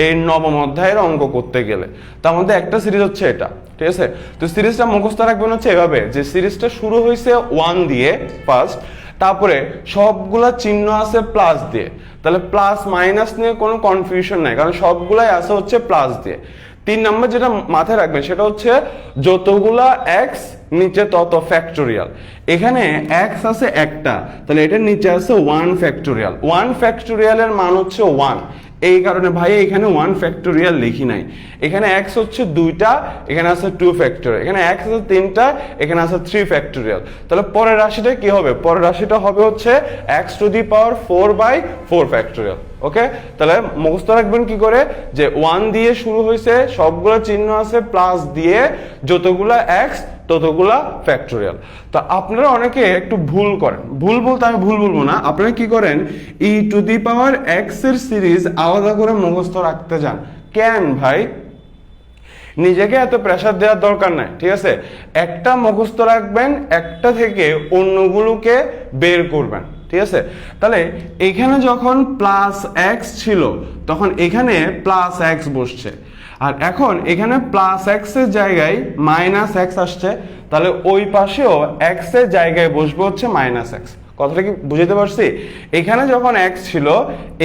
এই নবম অধ্যায়ের অঙ্ক করতে গেলে। তার মধ্যে একটা সিরিজ হচ্ছে এটা, ঠিক আছে? তো সিরিজটা মুখস্থ রাখবেন হচ্ছে এভাবে, যে সিরিজটা শুরু হয়েছে 1 দিয়ে ফার্স্ট, তারপরে সবগুলা চিহ্ন আছে প্লাস দিয়ে, তাহলে প্লাস মাইনাস নিয়ে কোনো কনফিউশন নাই, কারণ সবগুলাই আছে হচ্ছে প্লাস দিয়ে। 3 নম্বর যেটা মাথায় রাখবেন সেটা হচ্ছে যতগুলা এক্স নিচে তত ফ্যাক্টোরিয়াল। এখানে এক্স আছে একটা, তাহলে এটার নিচে আছে 1 ফ্যাক্টোরিয়াল। 1 ফ্যাক্টোরিয়ালের মান হচ্ছে 1, এই কারণে ভাই এখানে 1 ফ্যাক্টোরিয়াল লিখি নাই। এখানে x হচ্ছে 2টা, এখানে আছে 2 ফ্যাক্টোরিয়াল, এখানে x আছে 3টা, এখানে আছে 3 ফ্যাক্টোরিয়াল। তাহলে পরের রাশিটা কি হবে? পরের রাশিটা হবে হচ্ছে x to the power 4/4 factorial. Okay, তাহলে মুখস্থ রাখবেন কি করে, যে 1 দিয়ে শুরু হয়েছে, সবগুলো চিহ্ন আছে প্লাস দিয়ে, যতগুলা x ততগুলা ফ্যাক্টোরিয়াল। তো আপনারা অনেকে একটু ভুল করেন, ভুল বলতে আমি ভুল বলবো না, আপনারা কি করেন ই টু দি পাওয়ার এক্স এর সিরিজ আলাদা করে মুখস্থ রাখতে যান। কেন ভাই? নিজেকে এত প্রেসার দেওয়ার দরকার নাই, ঠিক আছে? একটা মুখস্থ রাখবেন, একটা থেকে অন্যগুলোকে বের করবেন, ঠিক আছে? তাহলে এখানে যখন প্লাস এক্স ছিল তখন এখানে প্লাস এক্স বসছে, আর এখন এখানে প্লাস এক্স এর জায়গায় মাইনাস এক্স আসছে, তাহলে ওই পাশেও এক্স এর জায়গায় বসবে হচ্ছে মাইনাস এক্স। কথাটা কি বুঝতে পারছি? এখানে যখন এক্স ছিল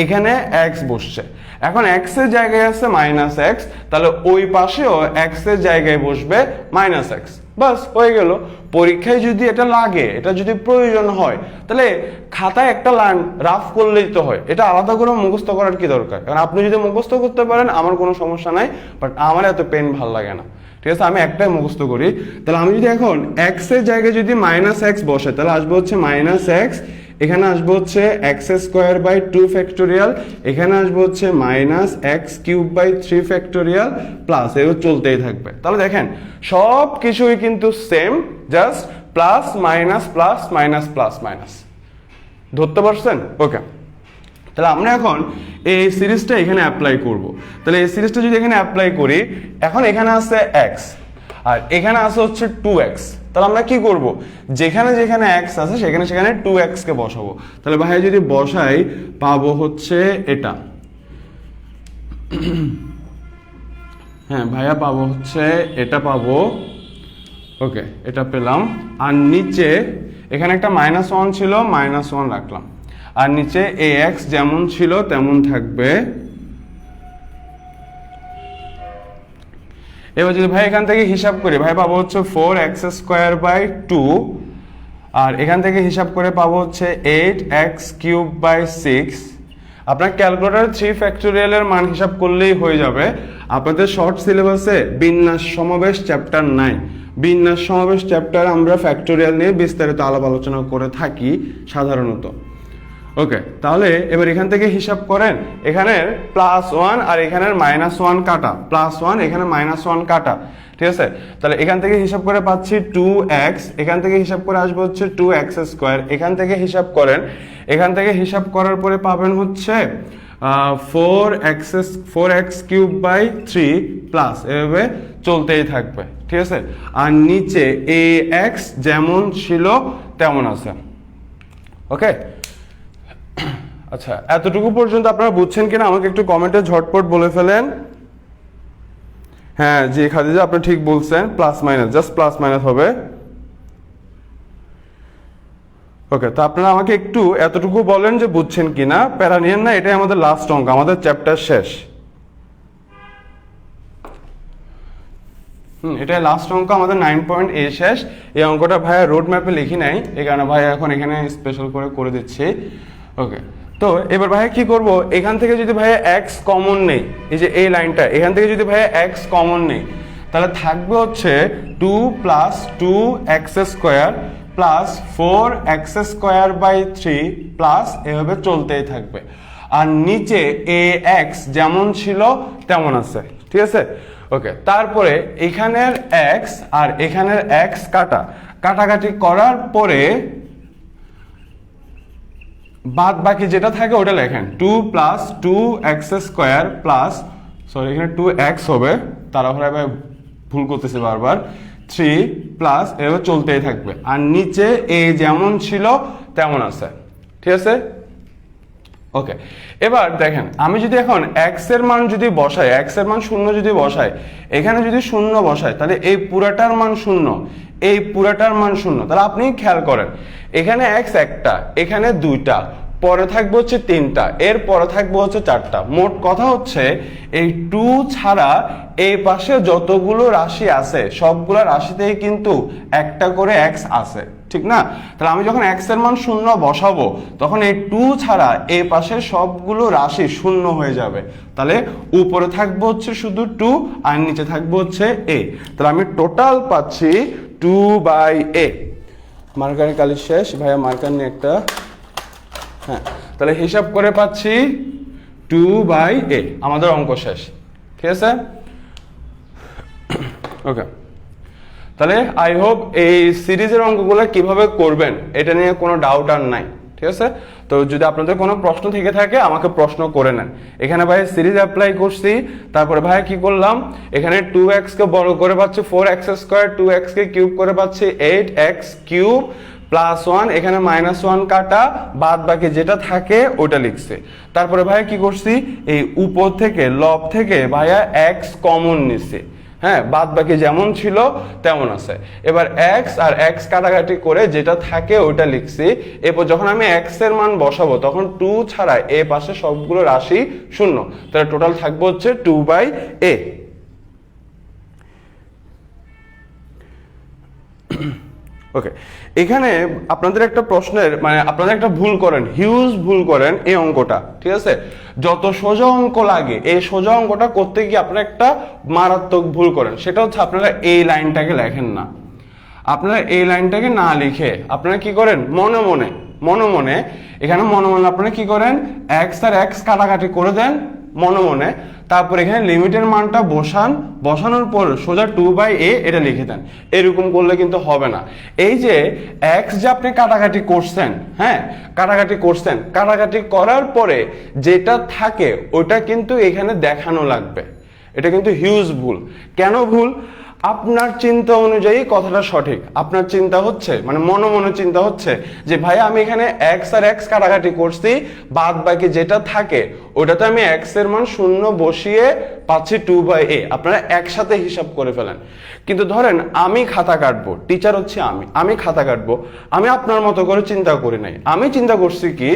এখানে এক্স বসছে, এখন এক্স এর জায়গায় আছে মাইনাস এক্স, তাহলে ওই পাশেও এক্স এর জায়গায় বসবে মাইনাস এক্স। বাস হয়ে গেল। পরীক্ষায় যদি এটা লাগে, এটা যদি প্রয়োজন হয়, তাহলে খাতায় একটা লাইন রাফ করলেই তো হয়, এটা আলাদা করে মুখস্থ করার কি দরকার? কারণ আপনি যদি মুখস্থ করতে পারেন আমার কোনো সমস্যা নাই, বাট আমার এত পেন ভাল লাগে না, ঠিক আছে? আমি একটাই মুখস্থ করি। তাহলে আমি যদি এখন এক্স এর জায়গায় যদি মাইনাস এক্স বসে, তাহলে আসবে হচ্ছে মাইনাস এক্স, এখানে আসবে হচ্ছে এক্স স্কোয়ার বাই 2 ফ্যাক্টোরিয়াল, এখানে আসবে হচ্ছে minus x cube by 3 factorial, plus এও চলতেই থাকবে। তাহলে দেখেন সব কিছুই কিন্তু same, just plus minus plus minus plus minus. ধরতে পারছেন? ওকে, তাহলে আমরা এখন এই সিরিজটা এখানে অ্যাপ্লাই করব। তাহলে এই সিরিজটা যদি এখানে অ্যাপ্লাই করি, এখন এখানে আছে এক্স আর এখানে আছে হচ্ছে 2x, তাহলে আমরা কি করব? যেখানে যেখানে x আছে সেখানে সেখানে 2x কে বসাবো। তাহলে ভাই যদি বসাই পাবো হচ্ছে এটা, হ্যাঁ ভাইয়া পাবো হচ্ছে এটা পাবো। ওকে, এটা পেলাম। আর নিচে এখানে একটা -1 ছিল, -1 রাখলাম, আর নিচে ax যেমন ছিল তেমন থাকবে। এবার যদি ভাই এখান থেকে হিসাব করি, ভাই পাবো হচ্ছে 4x স্কোয়ার বাই 2, আর এখান থেকে হিসাব করে পাবো হচ্ছে 8x কিউব বাই 6। আপনার ক্যালকুলেটরে 3 ফ্যাক্টোরিয়ালের মান হিসাব করলেই হয়ে যাবে। আপনাদের শর্ট সিলেবাসে বিন্যাস সমাবেশ চ্যাপ্টার নাই, বিন্যাস সমাবেশ চ্যাপ্টার আমরা ফ্যাক্টোরিয়াল নিয়ে বিস্তারিত আলাপ আলোচনা করে থাকি সাধারণত। ওকে, তাহলে এবার এখান থেকে হিসাব করেন, এখানের +1 আর এখানের -1 কাটা, +1 এখানে -1 কাটা, ঠিক আছে? তাহলে এখান থেকে হিসাব করে পাচ্ছি 2x, এখান থেকে হিসাব করে আসবে হচ্ছে 2x স্কোয়ার, এখান থেকে হিসাব করেন, এখান থেকে হিসাব করার পরে পাবেন হচ্ছে 4x কিউব বাই 3 প্লাস, এভাবে চলতেই থাকবে, ঠিক আছে? আর নিচে ax যেমন ছিল তেমন আছে। ওকে, আচ্ছা, এতটুকু পর্যন্ত আপনারা বুঝছেন কিনা আমাকে একটু কমেন্টে ঝটপট বলে ফেলেন। হ্যাঁ জি খাদিজা, আপনি ঠিক বলছেন, plus minus, just plus minus হবে। ওকে, তো আপনারা আমাকে একটু এতটুকু বলেন যে বুঝছেন কিনা, প্যারা নিয়েন না, এটাই আমাদের লাস্ট অঙ্ক, আমাদের চ্যাপ্টার শেষ। এটাই লাস্ট অঙ্ক, আমাদের 9.a শেষ। এই অঙ্কটা ভাইয়া রোড ম্যাপে লিখি নাই, এই কারণে ভাইয়া এখন এখানে স্পেশাল করে দিচ্ছি। ওকে, তো এবার ভাইয়া কি করব, এখান থেকে যদি ভাইয়া x কমন নেই, এই যে এই লাইনটা, এখান থেকে যদি ভাইয়া x কমন নেই, তাহলে থাকবে হচ্ছে 2 + 2x square plus 4x square by 3 plus, এভাবে চলতেই থাকবে। আর নিচে ax যেমন ছিল তেমন আছে, ঠিক আছে? ওকে, তারপরে এখানের x আর এখানের x কাটাকাটি করার পরে বাদ বাকি যেটা থাকে ওটা লেখেন, 2 + 2x স্কোয়ার প্লাস, সরি এখানে 2x হবে, তাড়াহুড়ায় ভাই ভুল করতেছে বারবার, 3 প্লাস এভাবে চলতেই থাকবে, আর নিচে এ যেমন ছিল তেমন আছে, ঠিক আছে। ওকে, এবার দেখেন আমি যদি এখন এক্স এর মান যদি বসাই, এক্স এর মান 0 যদি বসাই, এখানে যদি 0 বসাই, তাহলে এই পুরাটার মান 0, এই পুরাটার মান 0। তাহলে আপনি খেয়াল করেন এখানে এক্স একটা, এখানে দুইটা, পরে থাকবে হচ্ছে 3টা, এর পরে থাকবে হচ্ছে 4টা। মোট কথা হচ্ছে এই 2 ছাড়া এই পাশে যতগুলো রাশি আছে সবগুলো রাশিতেই কিন্তু একটা করে এক্স আছে, ঠিক না? তাহলে আমি যখন এক্স এর মান 0 বসাবো তখন এই 2 ছাড়া এই পাশে সবগুলো রাশি 0 হয়ে যাবে। তাহলে উপরে থাকবে হচ্ছে শুধু 2 আর নিচে থাকবে হচ্ছে a। তাহলে আমি টোটাল পাচ্ছি 2/a। মার্কারের কালি শেষ ভাইয়া, মার্কার নিয়ে একটা, হ্যাঁ, তাহলে হিসাব করে পাচ্ছি 2/a, আমাদের অঙ্ক শেষ, ঠিক আছে। ওকে, তাহলে আই হোপ এই সিরিজের অঙ্কগুলো কিভাবে করবেন এটা নিয়ে কোনো ডাউট আর নাই, ঠিক আছে। তো যদি আপনাদের কোনো প্রশ্ন থেকে থাকে আমাকে প্রশ্ন করে নেন। এখানে ভাই সিরিজ অ্যাপ্লাই করছি, তারপরে ভাই কি করলাম, এখানে 2x কে বড় করে পাচ্ছি 4x square, 2x K cube করে পাচ্ছি 8x কিউব প্লাস 1, এখানে -1 কাটা, বাদ বাকি যেটা থাকে ওটা লিখছে। তারপরে ভাই কি করছি, এই উপর থেকে লব থেকে ভাইয়া x কমন নিছি, হ্যাঁ, বাদ বাকি যেমন ছিল তেমন আছে। এবার x আর x কাটাকাটি করে যেটা থাকে ওটা লিখছি। এরপর যখন আমি x এর মান বসাবো তখন 2 ছাড়া এ পাশে সবগুলো রাশি 0, তাহলে টোটাল থাকবে হচ্ছে 2/a। ওকে, এখানে আপনাদের একটা প্রশ্নের মানে আপনারা একটা ভুল করেন, হিউজ ভুল করেন এই অঙ্কটা, ঠিক আছে। যত সোজা অঙ্ক লাগে এই সোজা অঙ্কটা করতে গিয়ে আপনারা একটা মারাত্মক ভুল করেন, সেটা হচ্ছে আপনারা এই লাইনটাকে লেখেন না। আপনারা এই লাইনটাকে না লিখে আপনারা কি করেন, মনে মনে এখানে মনে মনে আপনারা কি করেন, এক্স আর এক্স কাটাকাটি করে দেন মনে মনে, তারপর এখানে লিমিটের মানটা বসানোর পর সোজা 2/a এটা লিখে দেন। এরকম করলে কিন্তু হবে না। এই যে x যে আপনি কাটাকাটি করছেন, হ্যাঁ, কাটাকাটি করার পরে যেটা থাকে ওটা কিন্তু এখানে দেখানো লাগবে। এটা কিন্তু হিউজ ভুল। কেন ভুল? আপনার চিন্তা অনুযায়ী কথাটা সঠিক, আপনার চিন্তা হচ্ছে মানে মনে চিন্তা হচ্ছে যে ভাই আমি এখানে x আর x কাটাকাটি করছি, বাদ বাকি যেটা থাকে ওটাতে আমি x এর মান 0 বসিয়ে পাচ্ছি 2/a। আপনারা একসাথে হিসাব করে ফেলেন। কিন্তু ধরেন আমি খাতা কাটবো, টিচার হচ্ছে আমি খাতা কাটবো, আমি আপনার মতো করে চিন্তা করি নাই। আমি চিন্তা করছি কি,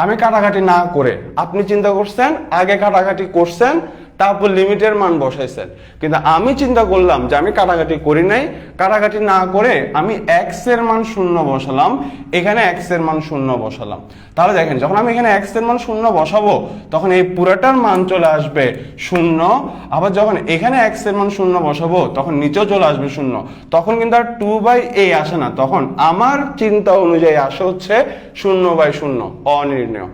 আমি কাটাকাটি না করে, আপনি চিন্তা করছেন আগে কাটাকাটি করছেন তারপর লিমিটের মান বসাইছেন। কিন্তু আমি চিন্তা করলাম যে আমি কাটাকাটি করি নাই, কাটাকাটি না করে আমি x এর মান 0 বসালাম, এখানে x এর মান 0 বসালাম। তাহলে দেখেন যখন আমি এখানে x এর মান 0 বসাবো তখন এই পুরাটার মান চলে আসবে 0, আবার যখন এখানে x এর মান 0 বসাবো তখন নিচেও চলে আসবে 0। তখন কিন্তু আর 2/a আসে না, তখন আমার চিন্তা অনুযায়ী আসে হচ্ছে 0/0, অনির্ণেয়।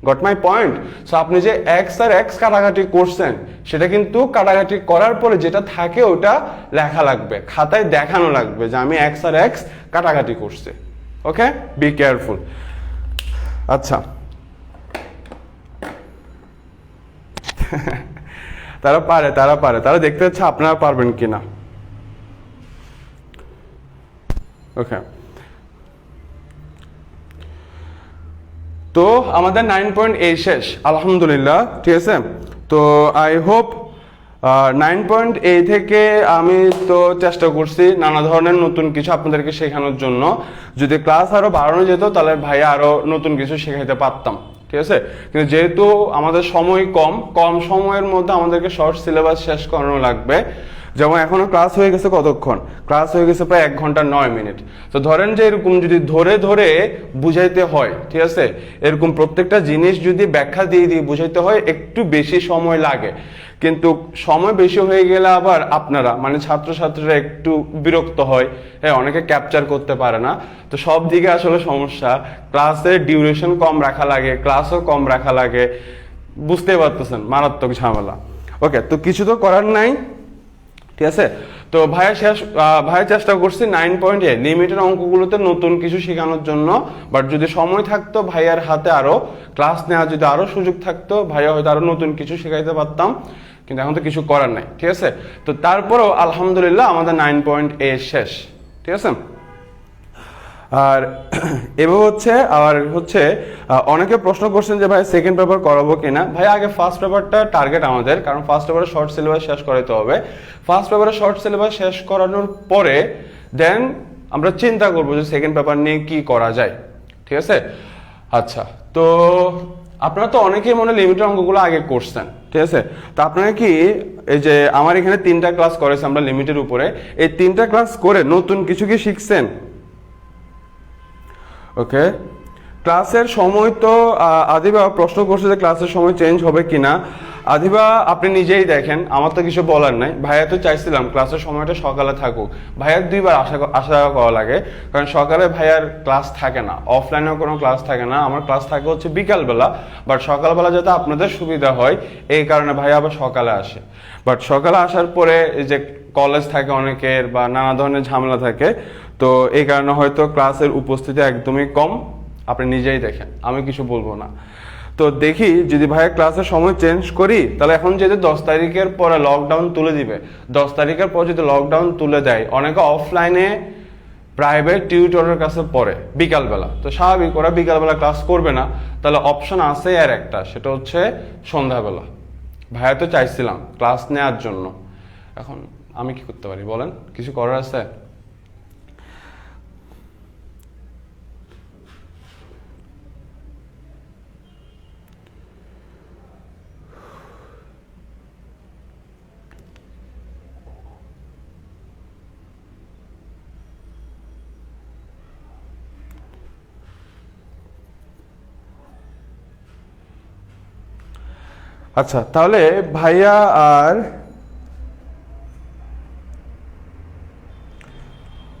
Got my point? সো আপনি যে x আর x কাটাকাটি করছেন সেটা কিন্তু কাটাকাটি করার পরে যেটা থাকে ওটা লেখা লাগবে, খাতায় দেখানো লাগবে যে আমি x আর x কাটাকাটি করছি। ওকে, বি কেয়ারফুল। আচ্ছা, তারা পারে, তারা দেখতে হচ্ছে আপনারা পারবেন কিনা। ওকে, তো আমাদের 9.8 শেষ আলহামদুলিল্লাহ, ঠিক আছে। তো আই হোপ 9.8 থেকে আমি তো চেষ্টা করছি নানা ধরনের নতুন কিছু আপনাদেরকে শেখানোর জন্য। যদি ক্লাস আরো বাড়ানো যেত তাহলে ভাইয়া আরো নতুন কিছু শেখাইতে পারতাম, ঠিক আছে। কিন্তু যেহেতু আমাদের সময় কম সময়ের মধ্যে আমাদেরকে শর্ট সিলেবাস শেষ করানো লাগবে। যেমন এখনো ক্লাস হয়ে গেছে কতক্ষণ, ক্লাস হয়ে গেছে প্রায় 1 ঘন্টা 9 মিনিট। তো ধরেন যে এরকম যদি ধরে বুঝাইতে হয়, ঠিক আছে, এরকম প্রত্যেকটা জিনিস যদি ব্যাখ্যা দিয়ে বুঝাইতে হয় একটু বেশি সময় লাগে। কিন্তু সময় বেশি হয়ে গেলে আবার আপনারা মানে ছাত্রছাত্রীরা একটু বিরক্ত হয়, হ্যাঁ, অনেকে ক্যাপচার করতে পারে না। তো সব দিকে আসলে সমস্যা, ক্লাসের ডিউরেশন কম রাখা লাগে, ক্লাসও কম রাখা লাগে, বুঝতে পারতেছেন, মারাত্মক ঝামেলা। ওকে, তো কিছু তো করার নাই, ঠিক আছে। তো ভাইয়া চেষ্টা করছি 9.8 লিমিটের অঙ্কগুলোতে নতুন কিছু শেখানোর জন্য। বাট যদি সময় থাকতো ভাইয়ার হাতে আরো ক্লাস নেওয়ার যদি আরো সুযোগ থাকতো ভাইয়া হয়তো আরো নতুন কিছু শেখাইতে পারতাম। কিন্তু এখন তো কিছু করার নাই, ঠিক আছে। তো তারপরেও আলহামদুলিল্লাহ আমাদের 9.A শেষ, ঠিক আছে। আর এভাবে হচ্ছে অনেকে প্রশ্ন করছেন যে ভাই সেকেন্ড পেপার করাবো কিনা। ভাই আগে ফার্স্ট পেপারটা টার্গেট আমাদের, কারণ ফার্স্ট পেপারে শর্ট সিলেবাস শেষ করাইতে হবে। ফার্স্ট পেপারে শর্ট সিলেবাস শেষ করানোর পরে দেন আমরা চিন্তা করবো যে সেকেন্ড পেপার নিয়ে কি করা যায়, ঠিক আছে। আচ্ছা, তো আপনারা তো অনেকেই মনে লিমিটের অঙ্কগুলো আগে করছেন, ঠিক আছে। তো আপনারা কি এই যে আমার এখানে 3টা ক্লাস করেছে আমরা লিমিটের উপরে, এই 3টা ক্লাস করে নতুন কিছু কি শিখছেন? ওকে, ক্লাসের সময় তো আদিবা প্রশ্ন করছে যে ক্লাসের সময় চেঞ্জ হবে কিনা। আদিবা আপনি নিজেই দেখেন, আমার তো কিছু বলার নাই। ভাইয়া তো চাইছিলাম ক্লাসের সময়টা সকালে থাকুক, ভাইয়ার 2বার আসা করা লাগে, কারণ সকালে ভাইয়ার ক্লাস থাকে না, অফলাইনেও কোনো ক্লাস থাকে না, আমার ক্লাস থাকে হচ্ছে বিকালবেলা। বাট সকালবেলা যাতে আপনাদের সুবিধা হয় এই কারণে ভাইয়া আবার সকালে আসে। বাট সকালে আসার পরে এই যে কলেজ থাকে অনেকের বা নানা ধরনের ঝামেলা থাকে, তো এই কারণে হয়তো ক্লাসের উপস্থিতি একদমই কম। আপনি নিজেই দেখেন, আমি কিছু বলবো না। তো দেখি যদি ভাইয়া ক্লাসের সময় চেঞ্জ করি, তাহলে এখন যেহেতু 10 তারিখের পরে লকডাউন তুলে দিবে, 10 তারিখের পর যদি লকডাউন তুলে দেয়, অনেকে অফলাইনে প্রাইভেট টিউটরের কাছে পড়ে বিকালবেলা, তো স্বাভাবিক ওরা বিকালবেলা ক্লাস করবে না। তাহলে অপশন আছে আর একটা, সেটা হচ্ছে সন্ধ্যাবেলা। ভাইয়া তো চাইছিলাম ক্লাস নেওয়ার জন্য, এখন আমি কি করতে পারি বলেন? কিছু করার আছে? আচ্ছা, তাহলে ভাইয়া আর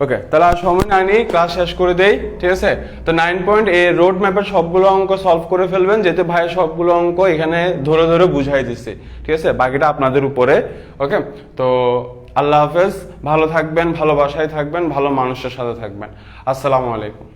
ওকে, তাহলে আর সময় না নিয়ে ক্লাস শেষ করে দেই, ঠিক আছে। তো 9.A রোড ম্যাপের সবগুলো অঙ্ক সলভ করে ফেলবেন, যেতে ভাইয়া সবগুলো অঙ্ক এখানে ধরে ধরে বুঝাই দিচ্ছে, ঠিক আছে। বাকিটা আপনাদের উপরে। ওকে, তো আল্লাহ হাফেজ, ভালো থাকবেন, ভালোবাসায় থাকবেন, ভালো মানুষের সাথে থাকবেন। আসসালামু আলাইকুম।